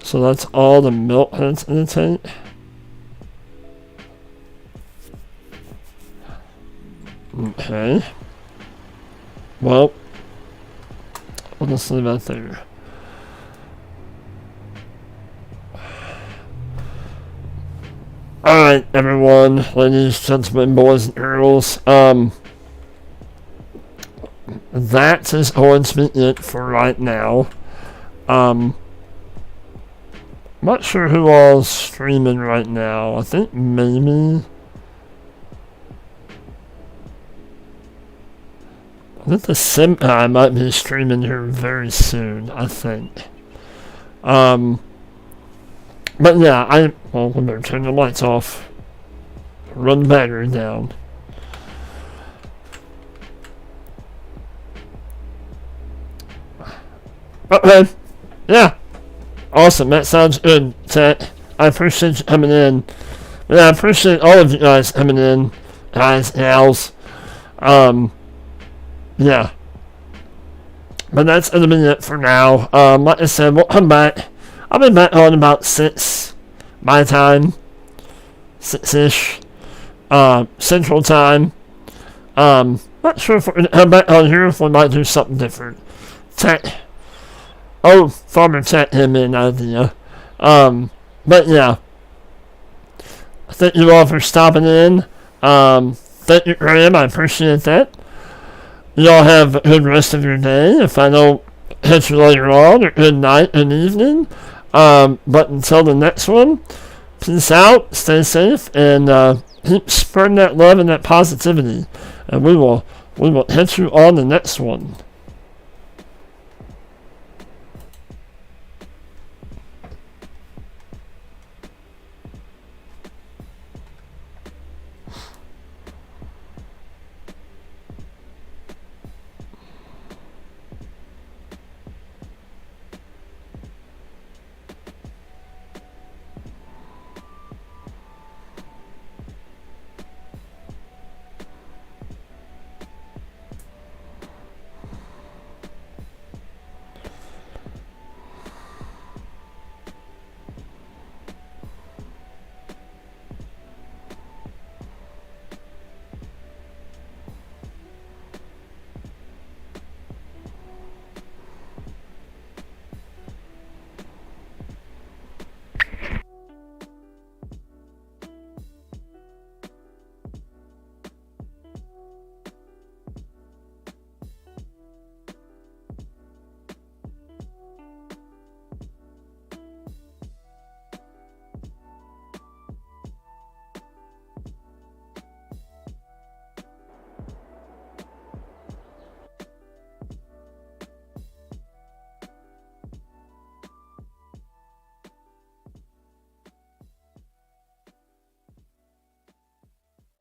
So that's all the milk that's in the tank. Okay. Well, we'll just leave that there. Alright, everyone, ladies, gentlemen, boys, and girls, that is going to be it for right now. I'm not sure who all's streaming right now. I think maybe... I think the Sim guy might be streaming here very soon, I think. But yeah, well, we better turn the lights off. Run the battery down. Okay. Yeah. Awesome, that sounds good, chat. I appreciate you coming in. Yeah, I appreciate all of you guys coming in. Guys, gals. Yeah. But that's gonna be it for now. Like I said, we'll come back. I'll be back on about 6 my time. 6-ish. Central time. Not sure if we're gonna come back on here, if we might do something different. Chat. Oh, Farmer Chat him an idea. But yeah. Thank you all for stopping in. Thank you, Graham. I appreciate that. You all have a good rest of your day. If I don't catch you later on, or good night and evening. But until the next one, peace out, stay safe, and keep spreading that love and that positivity. And we will catch you on the next one.